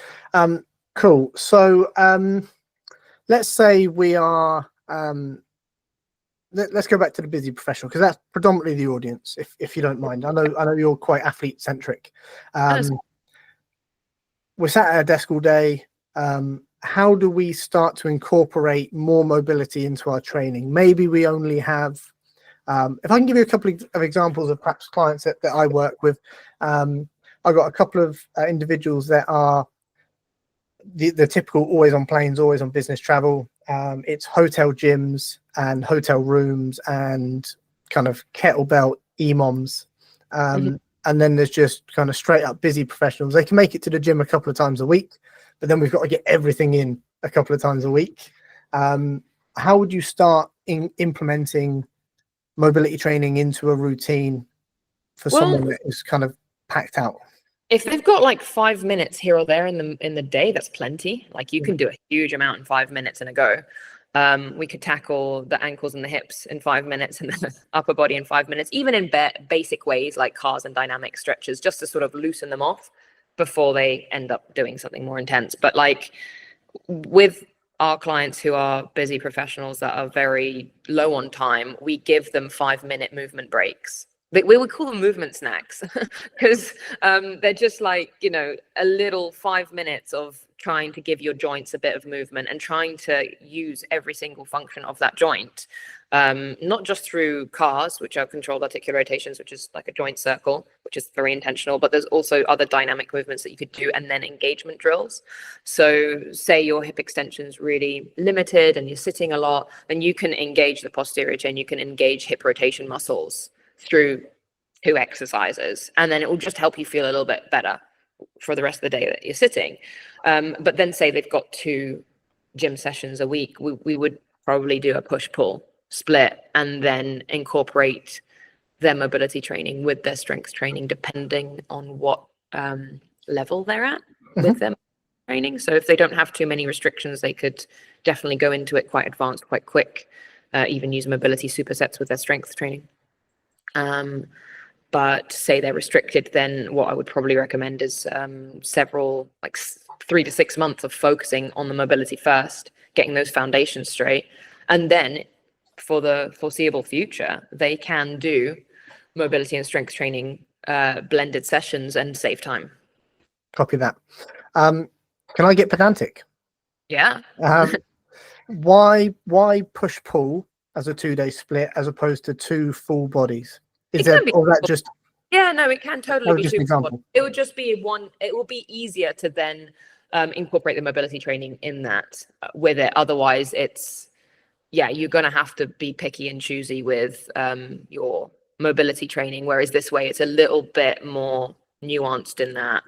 Cool. So let's say we are let's go back to the busy professional, because that's predominantly the audience, if you don't mind. I know you're quite athlete centric. We're sat at a desk all day. How do we start to incorporate more mobility into our training? Maybe we only have, if I can give you a couple of examples of perhaps clients that I work with. I've got a couple of individuals that are the typical always on planes, always on business travel. It's hotel gyms and hotel rooms and kind of kettlebell EMOMs. And then there's just kind of straight up busy professionals. They can make it to the gym a couple of times a week, but then we've got to get everything in a couple of times a week. How would you start implementing mobility training into a routine for someone that is kind of packed out? If they've got like 5 minutes here or there in the day, that's plenty. Like you can do a huge amount in 5 minutes in a go. We could tackle the ankles and the hips in 5 minutes and the upper body in 5 minutes, even in basic ways like cars and dynamic stretches, just to sort of loosen them off before they end up doing something more intense. But like with our clients who are busy professionals that are very low on time, we give them 5-minute movement breaks. We would call them movement snacks because they're just like, a little 5 minutes of trying to give your joints a bit of movement and trying to use every single function of that joint, not just through CARs, which are controlled articular rotations, which is like a joint circle, which is very intentional, but there's also other dynamic movements that you could do, and then engagement drills. So say your hip extension is really limited and you're sitting a lot, then you can engage the posterior chain, you can engage hip rotation muscles through 2 exercises, and then it will just help you feel a little bit better for the rest of the day that you're sitting. But then say they've got 2 gym sessions a week, we would probably do a push-pull split and then incorporate their mobility training with their strength training, depending on what level they're at with their training. So if they don't have too many restrictions, they could definitely go into it quite advanced, quite quick, even use mobility supersets with their strength training. But say they're restricted, then what I would probably recommend is several, like 3 to 6 months of focusing on the mobility first, getting those foundations straight. And then for the foreseeable future, they can do mobility and strength training blended sessions and save time. Copy that. Can I get pedantic? Yeah. Why push-pull as a 2-day split as opposed to 2 full bodies? Is there, or that just? Yeah, no, it can totally be just an example. It would just be one. It will be easier to then incorporate the mobility training in that with it. Otherwise, you're going to have to be picky and choosy with your mobility training. Whereas this way, it's a little bit more nuanced in that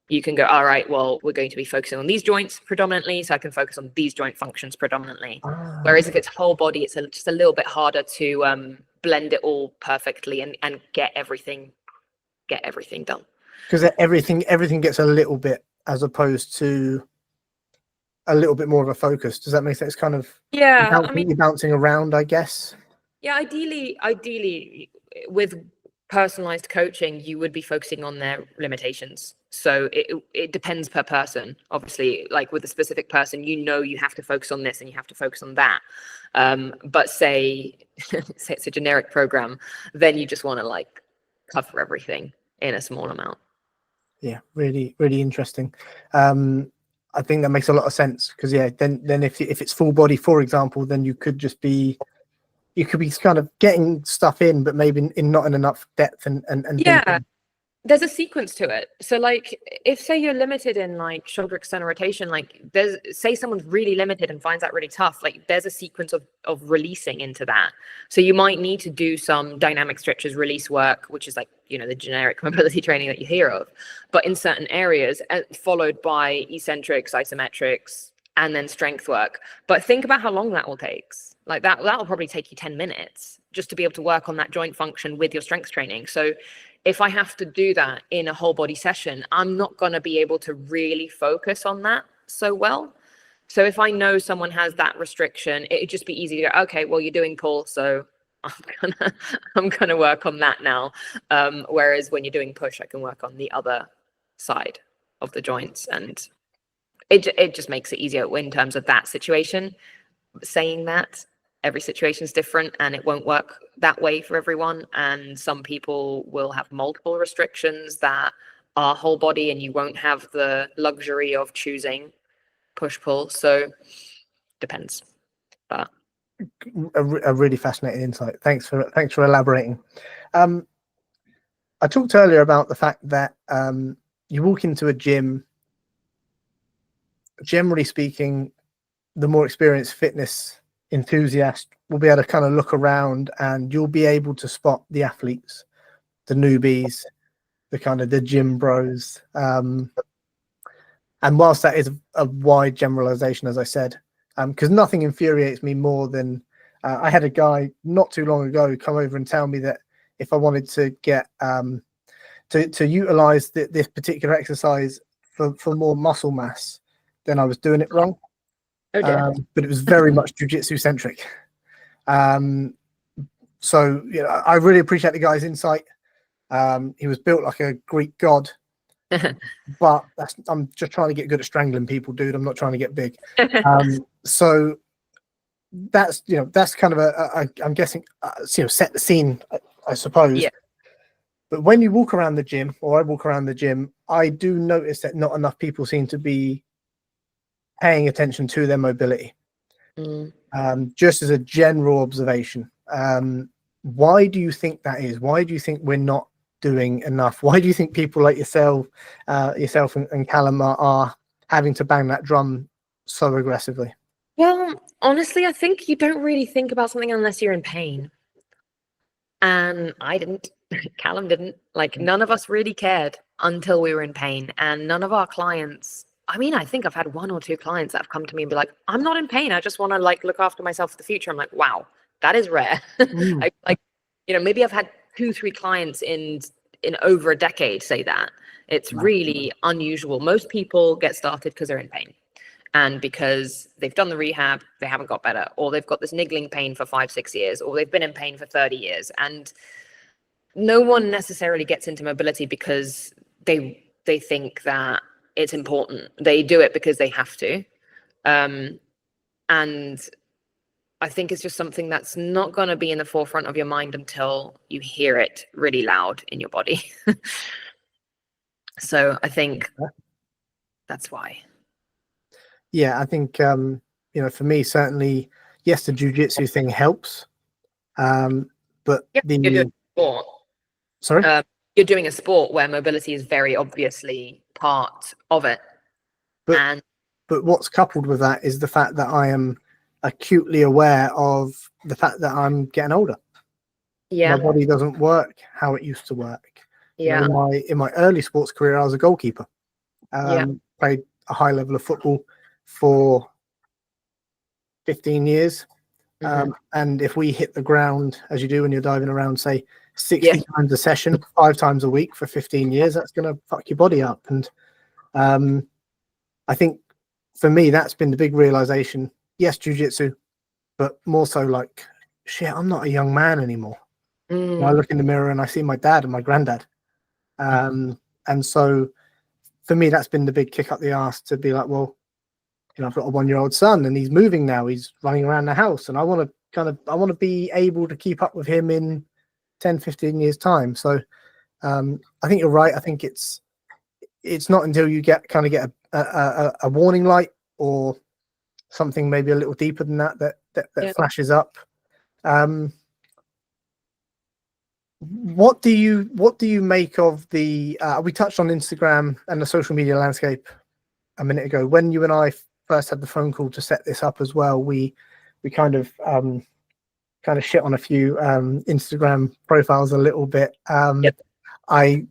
you can go, all right, well, we're going to be focusing on these joints predominantly, so I can focus on these joint functions predominantly. Whereas if it's whole body, it's just a little bit harder to blend it all perfectly and get everything done. Because everything gets a little bit, as opposed to a little bit more of a focus. Does that make sense? Kind of, yeah. you're bouncing around, I guess. Yeah, ideally, with personalized coaching, you would be focusing on their limitations. So it depends per person. Obviously, like with a specific person, you have to focus on this and you have to focus on that. But say it's a generic program, then you just want to like cover everything in a small amount. Yeah, really, really interesting. I think that makes a lot of sense, because then if it's full body, for example, then you could be kind of getting stuff in, but maybe not in enough depth and thinking. There's a sequence to it. So like if say you're limited in like shoulder external rotation, like say someone's really limited and finds that really tough, like there's a sequence of releasing into that. So you might need to do some dynamic stretches, release work, which is like, the generic mobility training that you hear of, but in certain areas, followed by eccentrics, isometrics, and then strength work. But think about how long that all takes. Like that will probably take you 10 minutes just to be able to work on that joint function with your strength training. So if I have to do that in a whole body session, I'm not going to be able to really focus on that so well. So if I know someone has that restriction, it'd just be easy to go, okay, well, you're doing pull, so I'm gonna work on that now. Whereas when you're doing push, I can work on the other side of the joints, and it just makes it easier in terms of that situation. Saying that, every situation is different and it won't work that way for everyone. And some people will have multiple restrictions that are whole body, and you won't have the luxury of choosing push pull. So depends. But a really fascinating insight. Thanks for elaborating. I talked earlier about the fact that you walk into a gym, generally speaking, the more experienced fitness enthusiast will be able to kind of look around, and you'll be able to spot the athletes, the newbies, the gym bros. And whilst that is a wide generalization, as I said, because nothing infuriates me more than I had a guy not too long ago come over and tell me that if I wanted to get to utilize this particular exercise for more muscle mass, then I was doing it wrong. oh dear. But it was very much jiu-jitsu centric. So I really appreciate the guy's insight. He was built like a Greek god, but I'm just trying to get good at strangling people, dude. I'm not trying to get big. So that's kind of I'm guessing set the scene, I suppose. Yeah. But when you walk around the gym, or I walk around the gym, I do notice that not enough people seem to be paying attention to their mobility. Just as a general observation, why do you think that is? Why do you think we're not doing enough? Why do you think people like yourself and Callum are having to bang that drum so aggressively? Well, honestly, I think you don't really think about something unless you're in pain. And I didn't. Callum didn't. Like, none of us really cared until we were in pain. And none of our clients, I mean, I think I've had 1 or 2 clients that have come to me and be like, I'm not in pain. I just want to look after myself for the future. I'm like, wow, that is rare. Maybe I've had 2-3 clients in over a decade say that. It's really unusual. Most people get started because they're in pain, and because they've done the rehab, they haven't got better, or they've got this niggling pain for 5-6 years, or they've been in pain for 30 years. And no one necessarily gets into mobility because they think that it's important. They do it because they have to. And I think it's just something that's not going to be in the forefront of your mind until you hear it really loud in your body. So I think that's why. Yeah, I think for me, certainly, yes, the jiu-jitsu thing helps, but you're doing sport. Sorry, you're doing a sport where mobility is very obviously part of it. But what's coupled with that is the fact that I am acutely aware of the fact that I'm getting older. Yeah, my body doesn't work how it used to work. Yeah. In my early sports career, I was a goalkeeper. Yeah. Played a high level of football for 15 years. And if we hit the ground, as you do when you're diving around, say 60 times a session, 5 times a week for 15 years, that's going to fuck your body up. And I think for me, that's been the big realization. Yes, jiu-jitsu, but more so like, shit, I'm not a young man anymore. I look in the mirror and I see my dad and my granddad. And so for me, that's been the big kick up the arse to be like, well, I've got a 1-year-old son and he's moving now. He's running around the house, and I want to be able to keep up with him in 10, 15 years time. So I think you're right. I think it's not until you get a warning light or something maybe a little deeper than that flashes up. What do you make of the we touched on Instagram and the social media landscape a minute ago. When you and I first had the phone call to set this up as well, we kind of shit on a few Instagram profiles a little bit. I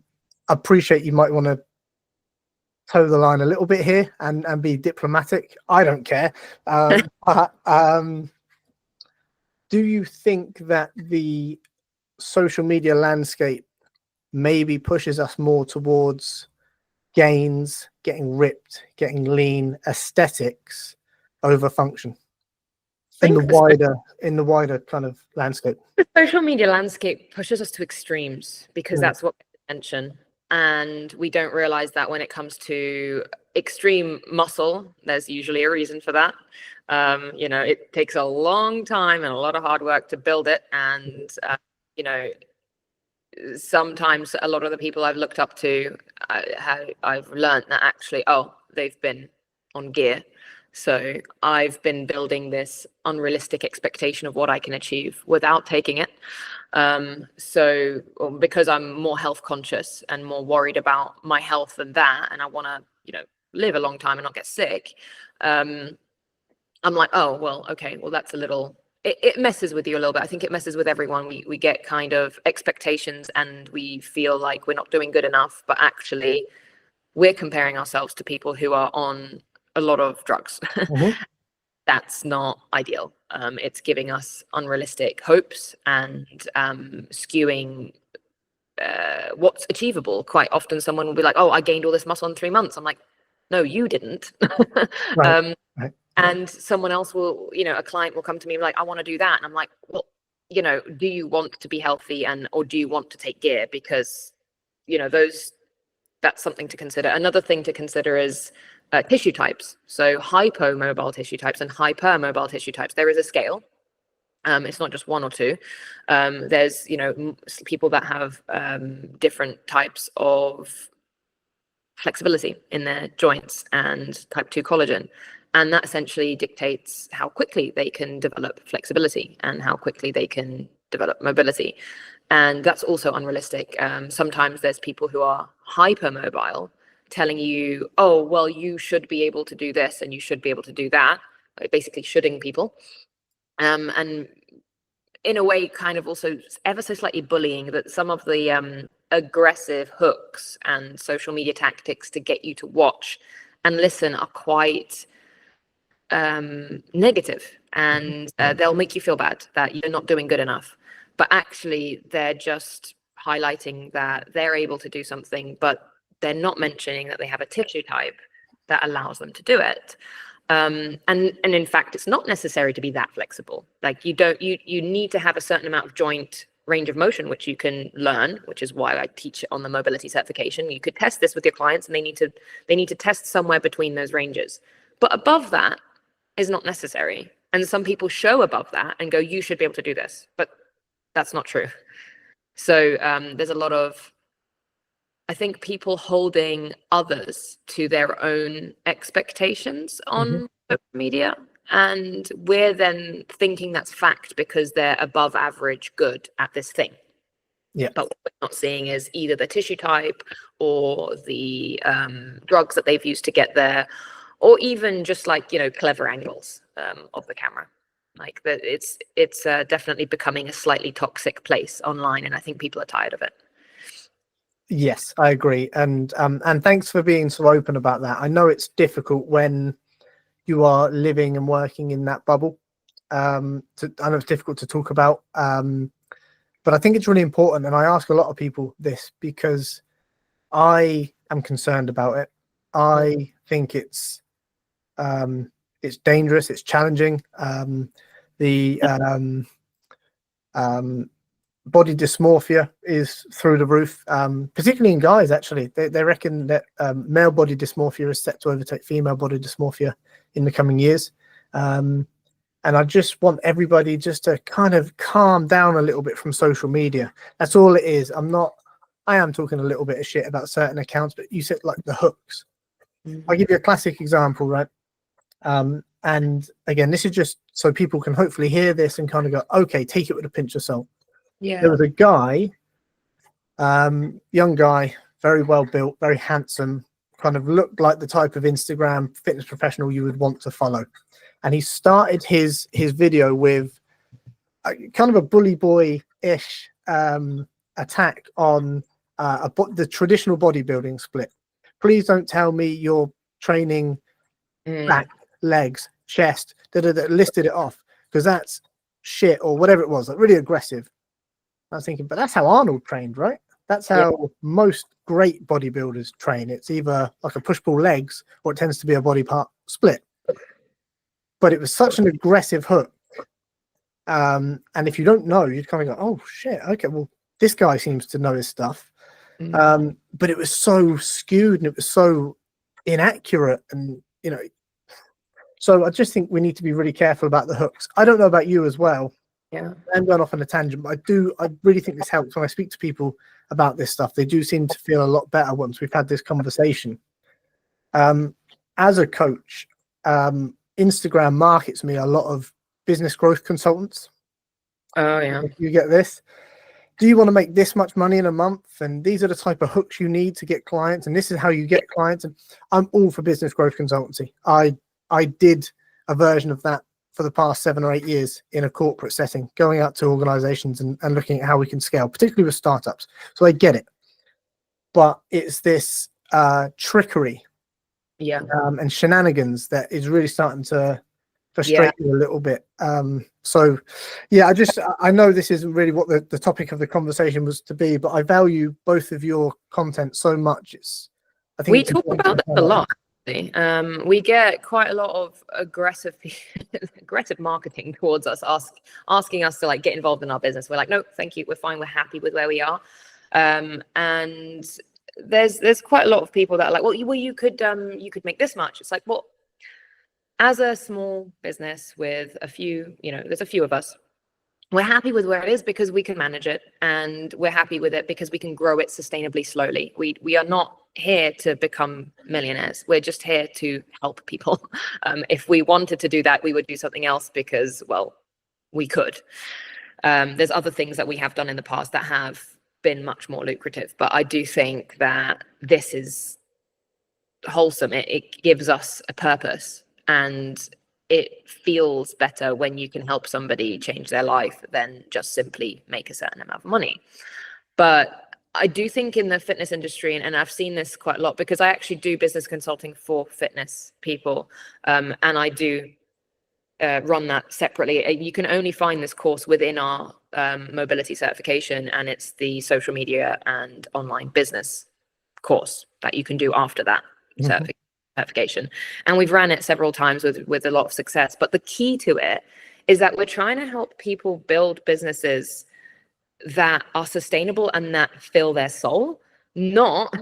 appreciate you might want to toe the line a little bit here and be diplomatic. I don't care. But do you think that the social media landscape maybe pushes us more towards gains, getting ripped, getting lean, aesthetics, over function I in think the wider kind of landscape. the social media landscape pushes us to extremes because Mm. that's what gets attention. And we don't realize that when it comes to extreme muscle, there's usually a reason for that. It takes a long time and a lot of hard work to build it. And, sometimes a lot of the people I've looked up to, I've learned that actually, they've been on gear. So I've been building this unrealistic expectation of what I can achieve without taking it. Because I'm more health conscious and more worried about my health than that, and I want to, live a long time and not get sick. I'm like, oh, well, okay, well, that's a little, it messes with you a little bit. I think it messes with everyone. We get kind of expectations and we feel like we're not doing good enough, but actually we're comparing ourselves to people who are on a lot of drugs. Mm-hmm. That's not ideal. It's giving us unrealistic hopes and skewing what's achievable. Quite often someone will be like, oh, I gained all this muscle in 3 months. I'm like, no, you didn't. Right. Right. And someone else will, a client will come to me like, I want to do that. And I'm like, well, do you want to be healthy or do you want to take gear? Because, that's something to consider. Another thing to consider is tissue types. So hypomobile tissue types and hypermobile tissue types. There is a scale. It's not just one or two. There's, people that have different types of flexibility in their joints and type 2 collagen. And that essentially dictates how quickly they can develop flexibility and how quickly they can develop mobility. And that's also unrealistic. Sometimes there's people who are hypermobile telling you, oh, well, you should be able to do this and you should be able to do that, basically shoulding people. And in a way, kind of also ever so slightly bullying that some of the aggressive hooks and social media tactics to get you to watch and listen are quite negative, and they'll make you feel bad that you're not doing good enough. But actually, they're just highlighting that they're able to do something, but they're not mentioning that they have a tissue type that allows them to do it. And in fact, it's not necessary to be that flexible. Like you need to have a certain amount of joint range of motion, which you can learn, which is why I teach it on the mobility certification. You could test this with your clients and they need to test somewhere between those ranges. But above that is not necessary. And some people show above that and go, you should be able to do this, but that's not true. So there's a lot of, I think, people holding others to their own expectations on social media. And we're then thinking that's fact because they're above average good at this thing. Yeah. But what we're not seeing is either the tissue type or the drugs that they've used to get there, or even just like, clever angles of the camera. Like that, it's definitely becoming a slightly toxic place online, and I think people are tired of it. Yes, I agree, and thanks for being so open about that. I know it's difficult when you are living and working in that bubble. I know it's difficult to talk about, but I think it's really important, and I ask a lot of people this because I am concerned about it. I think it's dangerous, it's challenging. Body dysmorphia is through the roof, particularly in guys. Actually, they reckon that male body dysmorphia is set to overtake female body dysmorphia in the coming years. And I just want everybody just to kind of calm down a little bit from social media. That's all it is. I am talking a little bit of shit about certain accounts, but you said like the hooks. I'll give you a classic example, right? And again, this is just so people can hopefully hear this and kind of go, okay, take it with a pinch of salt. Yeah. There was a guy, young guy, very well built, very handsome, kind of looked like the type of Instagram fitness professional you would want to follow. And he started his video with kind of a bully boy-ish attack on the traditional bodybuilding split. Please don't tell me you're training back, legs, chest, listed it off, because that's shit, or whatever it was, like really aggressive. I was thinking, but that's how Arnold trained, right? That's how most great bodybuilders train. It's either like a push-pull legs, or it tends to be a body part split. but it was such an aggressive hook. And if you don't know, you'd kind of go, oh shit, okay, well, this guy seems to know his stuff. But it was so skewed and it was so inaccurate, and so I just think we need to be really careful about the hooks. I don't know about you as well. Yeah. I'm going off on a tangent, but I really think this helps when I speak to people about this stuff. They do seem to feel a lot better once we've had this conversation. As a coach, Instagram markets me a lot of business growth consultants. Oh yeah. If you get this, do you want to make this much money in a month? And these are the type of hooks you need to get clients. And this is how you get clients. And I'm all for business growth consultancy. I did a version of that for the past 7 or 8 years in a corporate setting, going out to organizations and looking at how we can scale, particularly with startups. So I get it. But it's this trickery and shenanigans that is really starting to frustrate me a little bit. So yeah, I know this isn't really what the topic of the conversation was to be, but I value both of your content so much. I think we talk about that a lot. We get quite a lot of aggressive marketing towards us, asking us to like get involved in our business. We're like, no, thank you, we're fine, we're happy with where we are. And there's quite a lot of people that are like, well, you could make this much. It's like, well, as a small business with a few, there's a few of us, we're happy with where it is because we can manage it, and we're happy with it because we can grow it sustainably slowly. We are not here to become millionaires. We're just here to help people. If we wanted to do that, we would do something else because, well, we could. There's other things that we have done in the past that have been much more lucrative, but I do think that this is wholesome. It gives us a purpose, and it feels better when you can help somebody change their life than just simply make a certain amount of money. But I do think in the fitness industry, and I've seen this quite a lot because I actually do business consulting for fitness people, and I do run that separately. You can only find this course within our mobility certification, and it's the social media and online business course that you can do after that certification. And we've ran it several times with a lot of success. But the key to it is that we're trying to help people build businesses that are sustainable and that fill their soul, not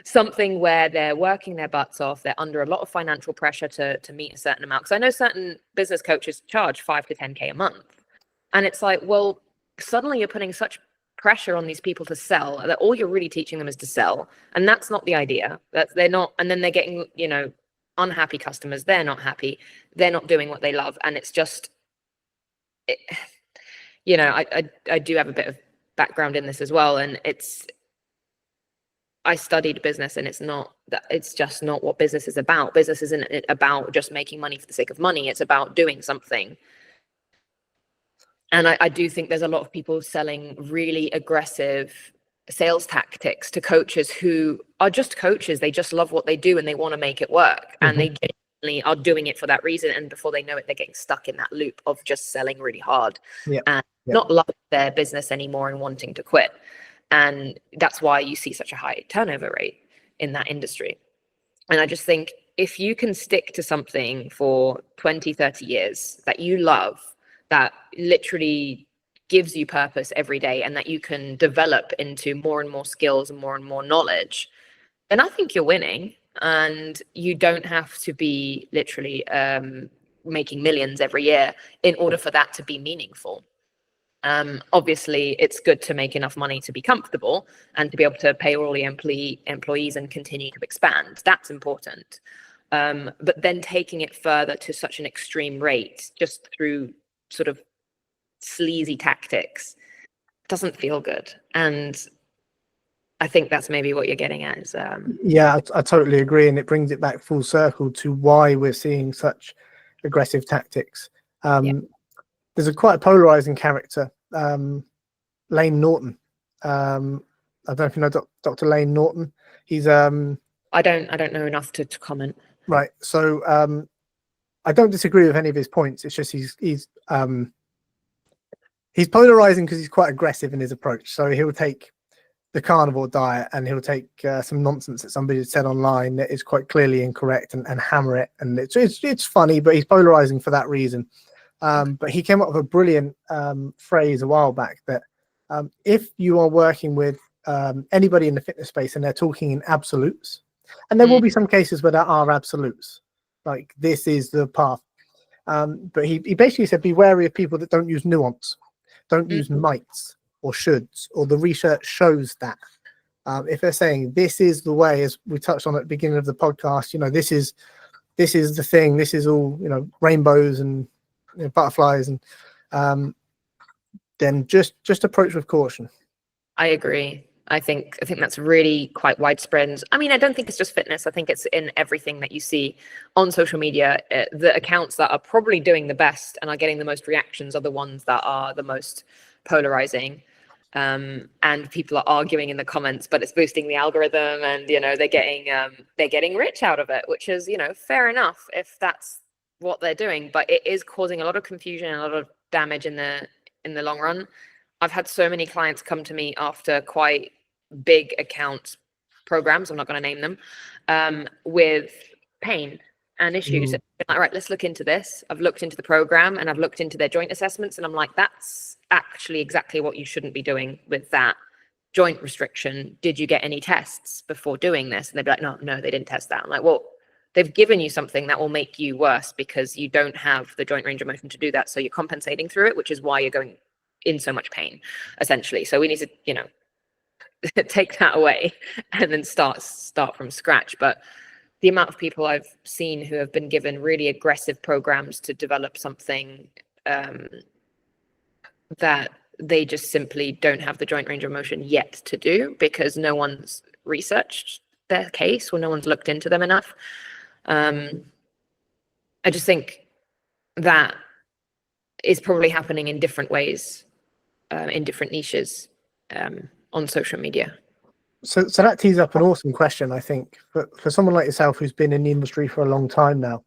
something where they're working their butts off. They're under a lot of financial pressure to meet a certain amount. Because I know certain business coaches charge 5 to 10K a month. And it's like, well, suddenly you're putting such pressure on these people to sell that all you're really teaching them is to sell. And that's not the idea. That they're not, and then they're getting, unhappy customers. They're not happy. They're not doing what they love. And it's just, I do have a bit of background in this as well. And I studied business, and it's just not what business is about. Business isn't about just making money for the sake of money. It's about doing something. And I do think there's a lot of people selling really aggressive sales tactics to coaches who are just coaches. They just love what they do and they want to make it work. And they genuinely are doing it for that reason. And before they know it, they're getting stuck in that loop of just selling really hard and not loving their business anymore and wanting to quit. And that's why you see such a high turnover rate in that industry. And I just think if you can stick to something for 20, 30 years that you love, that literally gives you purpose every day, and that you can develop into more and more skills and more knowledge, then I think you're winning. And you don't have to be literally making millions every year in order for that to be meaningful. Obviously, it's good to make enough money to be comfortable and to be able to pay all the employees and continue to expand. That's important. But then taking it further to such an extreme rate, just through sort of sleazy tactics, doesn't feel good. And I think that's maybe what you're getting at is I totally agree, and it brings it back full circle to why we're seeing such aggressive tactics. There's a quite polarizing character, Lane Norton. I don't know if you know Dr. Lane Norton. He's I don't know enough to comment. Right. So I don't disagree with any of his points. It's just he's polarizing because he's quite aggressive in his approach. So he'll take the carnivore diet, and he'll take some nonsense that somebody had said online that is quite clearly incorrect and hammer it. And it's funny, but he's polarizing for that reason. But he came up with a brilliant phrase a while back that if you are working with anybody in the fitness space and they're talking in absolutes, and there will be some cases where there are absolutes, like this is the path. But he basically said, be wary of people that don't use nuance, don't use mights or shoulds, or the research shows that. If they're saying this is the way, as we touched on at the beginning of the podcast, this is the thing, this is all, rainbows and butterflies, and then just approach with caution. I agree. I think that's really quite widespread. I mean, I don't think it's just fitness. I think it's in everything that you see on social media. The accounts that are probably doing the best and are getting the most reactions are the ones that are the most polarizing. And people are arguing in the comments, but it's boosting the algorithm, and they're getting rich out of it, which is fair enough if that's what they're doing. But it is causing a lot of confusion and a lot of damage in the long run. I've had so many clients come to me after quite big account programs, I'm not going to name them, with pain and issues. Like, right, let's look into this. I've looked into the program and I've looked into their joint assessments, and I'm like, that's actually exactly what you shouldn't be doing with that joint restriction. Did you get any tests before doing this? And they'd be like, no, they didn't test that. I'm like, well, they've given you something that will make you worse because you don't have the joint range of motion to do that. So you're compensating through it, which is why you're going in so much pain, essentially. So we need to take that away and then start from scratch. But the amount of people I've seen who have been given really aggressive programs to develop something that they just simply don't have the joint range of motion yet to do because no one's researched their case or no one's looked into them enough. I just think that is probably happening in different ways, in different niches, on social media. So that tees up an awesome question, I think, for someone like yourself who's been in the industry for a long time now.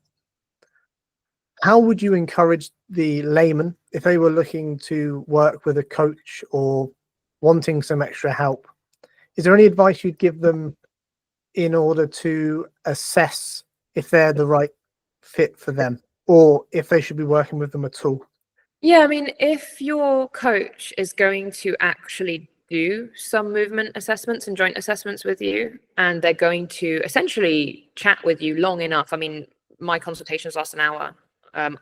How would you encourage the layman if they were looking to work with a coach or wanting some extra help? Is there any advice you'd give them in order to assess if they're the right fit for them, or if they should be working with them at all? Yeah, I mean, if your coach is going to actually do some movement assessments and joint assessments with you, and they're going to essentially chat with you long enough. I mean, my consultations last an hour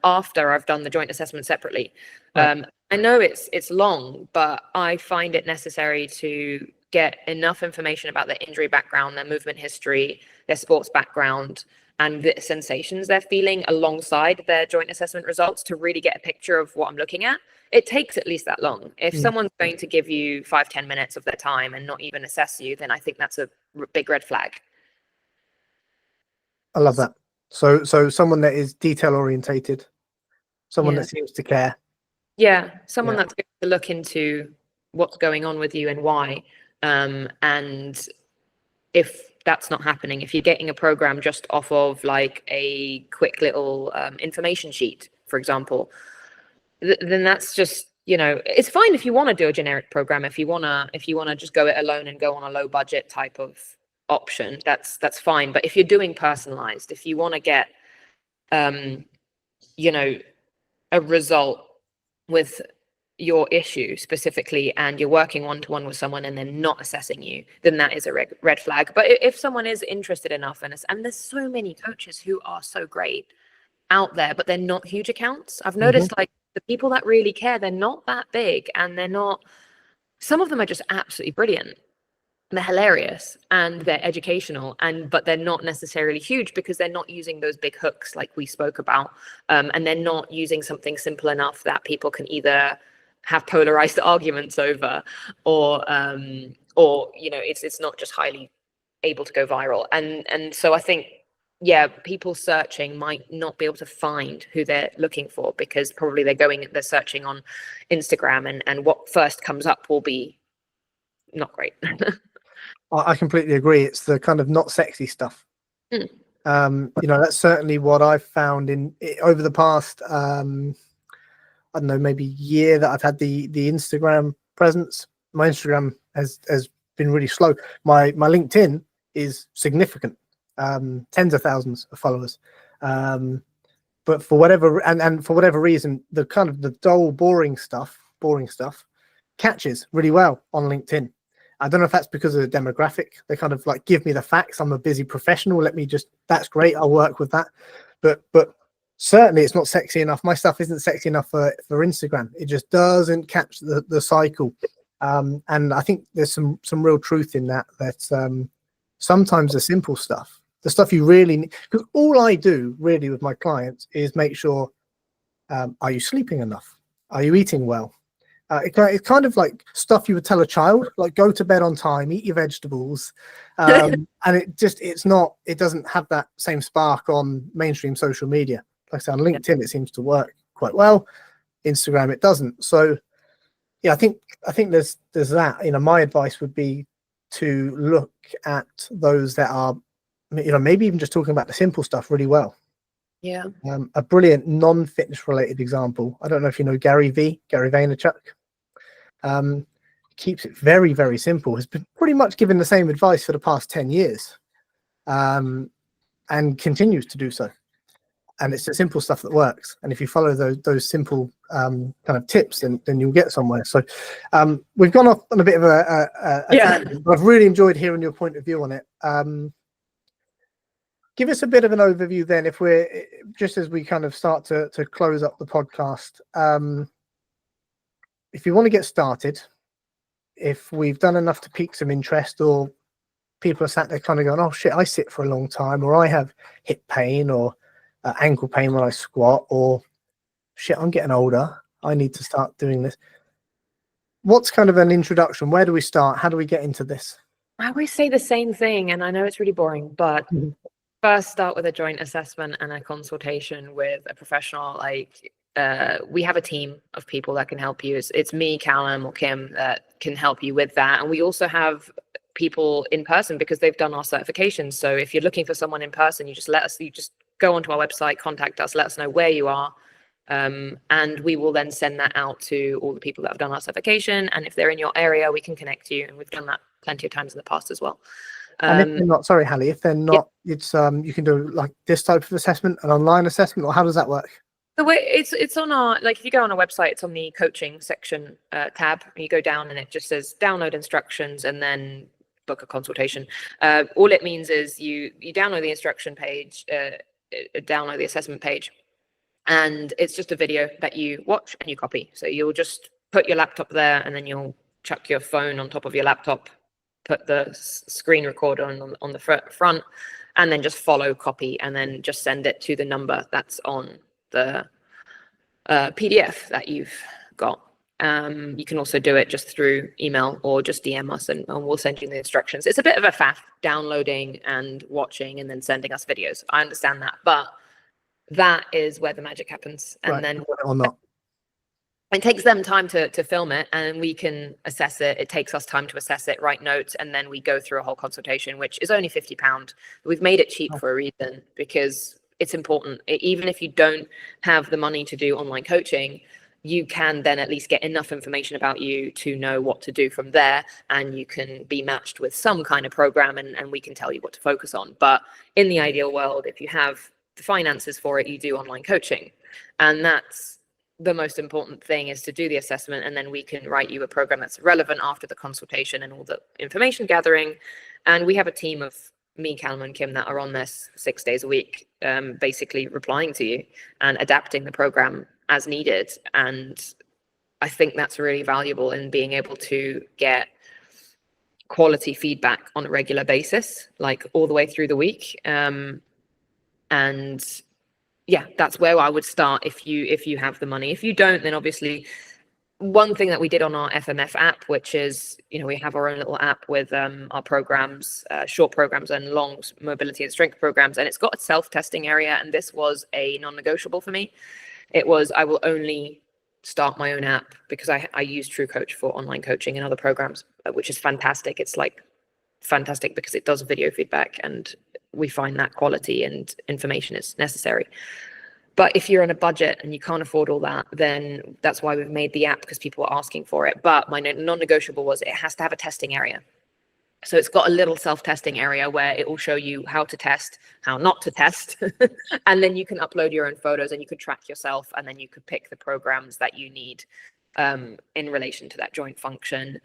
after I've done the joint assessment separately. Right. I know it's long, but I find it necessary to get enough information about their injury background, their movement history, their sports background, and the sensations they're feeling alongside their joint assessment results to really get a picture of what I'm looking at. It takes at least that long. If someone's going to give you 5-10 minutes of their time and not even assess you, then I think that's a big red flag. I love that. So someone that is detail orientated, someone that seems to care. Yeah, someone that's going to look into what's going on with you and why. And if that's not happening, if you're getting a program just off of like a quick little information sheet, for example, then that's just, it's fine if you want to do a generic program. If you want to just go it alone and go on a low budget type of option, that's fine. But if you're doing personalized, if you want to get a result with your issue specifically, and you're working one-to-one with someone and they're not assessing you, then that is a red flag. But if someone is interested enough, and there's so many coaches who are so great out there, but they're not huge accounts. I've noticed like the people that really care, they're not that big, and some of them are just absolutely brilliant. They're hilarious and they're educational, but they're not necessarily huge because they're not using those big hooks like we spoke about, and they're not using something simple enough that people can either have polarized arguments over, or it's not just highly able to go viral. And so I think, people searching might not be able to find who they're looking for, because probably they're searching on Instagram, and what first comes up will be not great. I completely agree. It's the kind of not sexy stuff. That's certainly what I've found over the past, I don't know, maybe year that I've had the Instagram presence. My Instagram has been really slow. My LinkedIn is significant, tens of thousands of followers. But for whatever and for whatever reason, the kind of the dull, boring stuff catches really well on LinkedIn. I don't know if that's because of the demographic. They kind of like give me the facts. I'm a busy professional. That's great. I'll work with that. But certainly it's not sexy enough. My stuff isn't sexy enough for Instagram. It just doesn't catch the cycle. And I think there's some real truth in that sometimes the simple stuff, the stuff you really need, because all I do really with my clients is make sure, are you sleeping enough? Are you eating well? It's kind of like stuff you would tell a child, like go to bed on time, eat your vegetables. And it doesn't have that same spark on mainstream social media. Like I said, on LinkedIn, it seems to work quite well. Instagram, it doesn't. So yeah, I think there's that. My advice would be to look at those that are, maybe even just talking about the simple stuff really well. Yeah. A brilliant non-fitness related example. I don't know if you know Gary Vaynerchuk. Keeps it very, very simple. Has been pretty much given the same advice for the past 10 years, and continues to do so. And it's the simple stuff that works. And if you follow those simple kind of tips, then you'll get somewhere. So we've gone off on a bit of a tangent, but I've really enjoyed hearing your point of view on it. Give us a bit of an overview then, if we're just as we kind of start to close up the podcast. If you want to get started, if we've done enough to pique some interest, or people are sat there kind of going, oh shit, I sit for a long time, or I have hip pain or ankle pain when I squat, or shit, I'm getting older, I need to start doing this. What's kind of an introduction? Where do we start? How do we get into this? I always say the same thing, and I know it's really boring, but first start with a joint assessment and a consultation with a professional. Like we have a team of people that can help you. It's me, Callum, or Kim that can help you with that. And we also have people in person because they've done our certifications. So if you're looking for someone in person, you just go onto our website, contact us, let us know where you are. And we will then send that out to all the people that have done our certification. And if they're in your area, we can connect you. And we've done that plenty of times in the past as well. And if they're not, sorry, Hali, if they're not, it's you can do like this type of assessment, an online assessment, or how does that work? The way it's on our, like if you go on our website, it's on the coaching section tab. You go down and it just says download instructions and then book a consultation. All it means is you download the instruction page, download the assessment page, and it's just a video that you watch and you copy. So you'll just put your laptop there, and then you'll chuck your phone on top of your laptop, put the screen recorder on the front, and then just follow, copy, and then just send it to the number that's on the PDF that you've got. You can also do it just through email or just DM us and we'll send you the instructions. It's a bit of a faff downloading and watching and then sending us videos. I understand that, but that is where the magic happens. And right, then or not. It takes them time to film it, and we can assess it. It takes us time to assess it, write notes, and then we go through a whole consultation, which is only £50. We've made it cheap for a reason, because it's important. Even if you don't have the money to do online coaching, you can then at least get enough information about you to know what to do from there, and you can be matched with some kind of program, and we can tell you what to focus on. But in the ideal world, if you have the finances for it, you do online coaching. And that's the most important thing, is to do the assessment, and then we can write you a program that's relevant after the consultation and all the information gathering. And we have a team of me, Callum, and Kim that are on this 6 days a week, basically replying to you and adapting the program as needed. And I think that's really valuable in being able to get quality feedback on a regular basis, like all the way through the week. And yeah, that's where I would start if you have the money. If you don't, then obviously one thing that we did on our FMF app, which is, we have our own little app with our programs, short programs and long mobility and strength programs, and it's got a self-testing area. And this was a non-negotiable for me. It was, I will only start my own app because I use TrueCoach for online coaching and other programs, which is fantastic. It's like fantastic because it does video feedback, and we find that quality and information is necessary. But if you're on a budget and you can't afford all that, then that's why we've made the app, because people are asking for it. But my non-negotiable was it has to have a testing area. So it's got a little self-testing area where it will show you how to test, how not to test. And then you can upload your own photos and you could track yourself, and then you could pick the programs that you need in relation to that joint function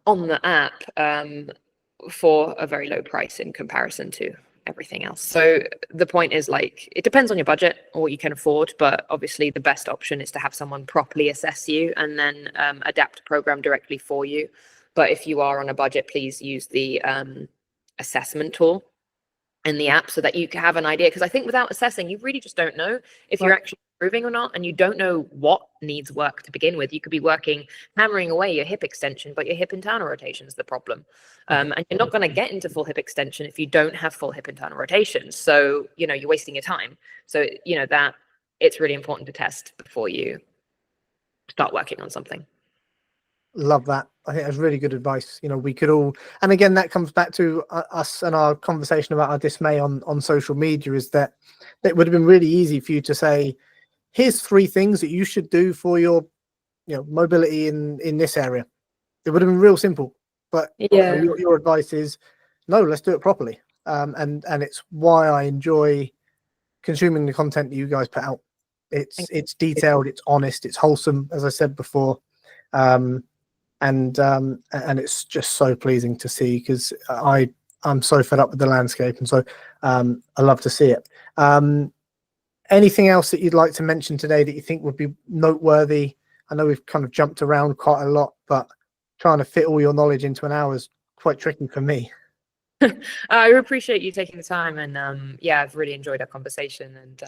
on the app for a very low price in comparison to everything else. So the point is, like, it depends on your budget or what you can afford, but obviously the best option is to have someone properly assess you and then adapt a program directly for you. But if you are on a budget, please use the assessment tool in the app so that you can have an idea. Because I think without assessing, you really just don't know if you're actually improving or not, and you don't know what needs work to begin with. You could be hammering away your hip extension, but your hip internal rotation is the problem. And you're not going to get into full hip extension if you don't have full hip internal rotation. So, you're wasting your time. So, that it's really important to test before you start working on something. Love that. I think that's really good advice. We could all, and again, that comes back to us and our conversation about our dismay on social media, is that it would have been really easy for you to say, here's 3 things that you should do for your mobility in this area. It would have been real simple, but your advice is, no, let's do it properly. And it's why I enjoy consuming the content that you guys put out. It's detailed, it's honest, it's wholesome, as I said before. And it's just so pleasing to see, because I'm so fed up with the landscape, and so I love to see it. Anything else that you'd like to mention today that you think would be noteworthy? I know we've kind of jumped around quite a lot, but trying to fit all your knowledge into an hour is quite tricky for me. I appreciate you taking the time, and I've really enjoyed our conversation, and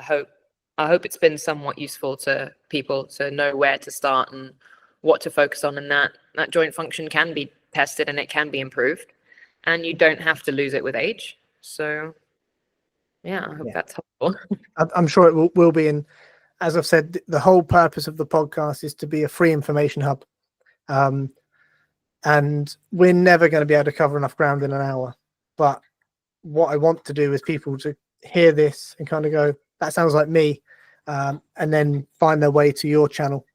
I hope it's been somewhat useful to people to know where to start and what to focus on, and that joint function can be tested and it can be improved, and you don't have to lose it with age. So I hope that's helpful. I'm sure it will be. And as I've said, the whole purpose of the podcast is to be a free information hub. And we're never going to be able to cover enough ground in an hour. But what I want to do is people to hear this and kind of go, that sounds like me, and then find their way to your channel.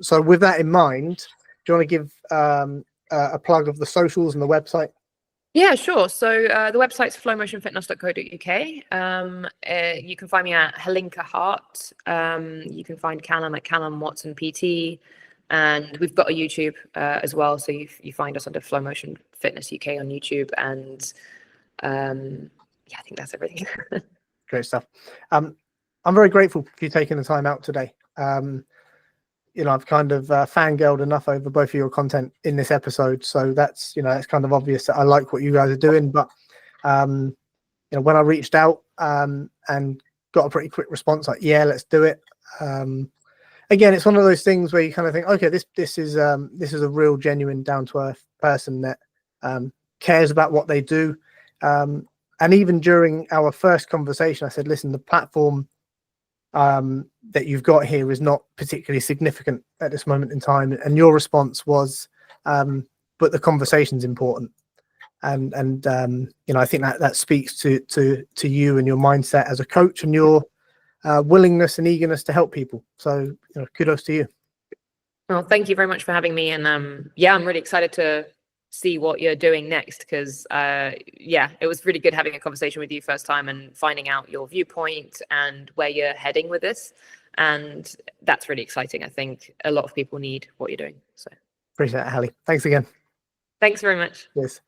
So with that in mind, do you want to give a plug of the socials and the website? Yeah, sure. So the website's flowmotionfitness.co.uk. You can find me at Halinka Hart. You can find Callum at Callum Watson PT. And we've got a YouTube as well. So you find us under Flow Motion Fitness UK on YouTube. And I think that's everything. Great stuff. I'm very grateful for you taking the time out today. I've kind of fangirled enough over both of your content in this episode, so that's it's kind of obvious that I like what you guys are doing. But when I reached out and got a pretty quick response, like, yeah, let's do it. Again, it's one of those things where you kind of think, okay, this is a real genuine down to earth person that cares about what they do. And even during our first conversation, I said, listen, the platform that you've got here is not particularly significant at this moment in time, and your response was, but the conversation's important, and I think that speaks to you and your mindset as a coach and your willingness and eagerness to help people. So kudos to you. Well, thank you very much for having me, and I'm really excited to see what you're doing next, because it was really good having a conversation with you first time and finding out your viewpoint and where you're heading with this, and that's really exciting. I think a lot of people need what you're doing. So appreciate it, Hali. Thanks again. Thanks very much. Yes.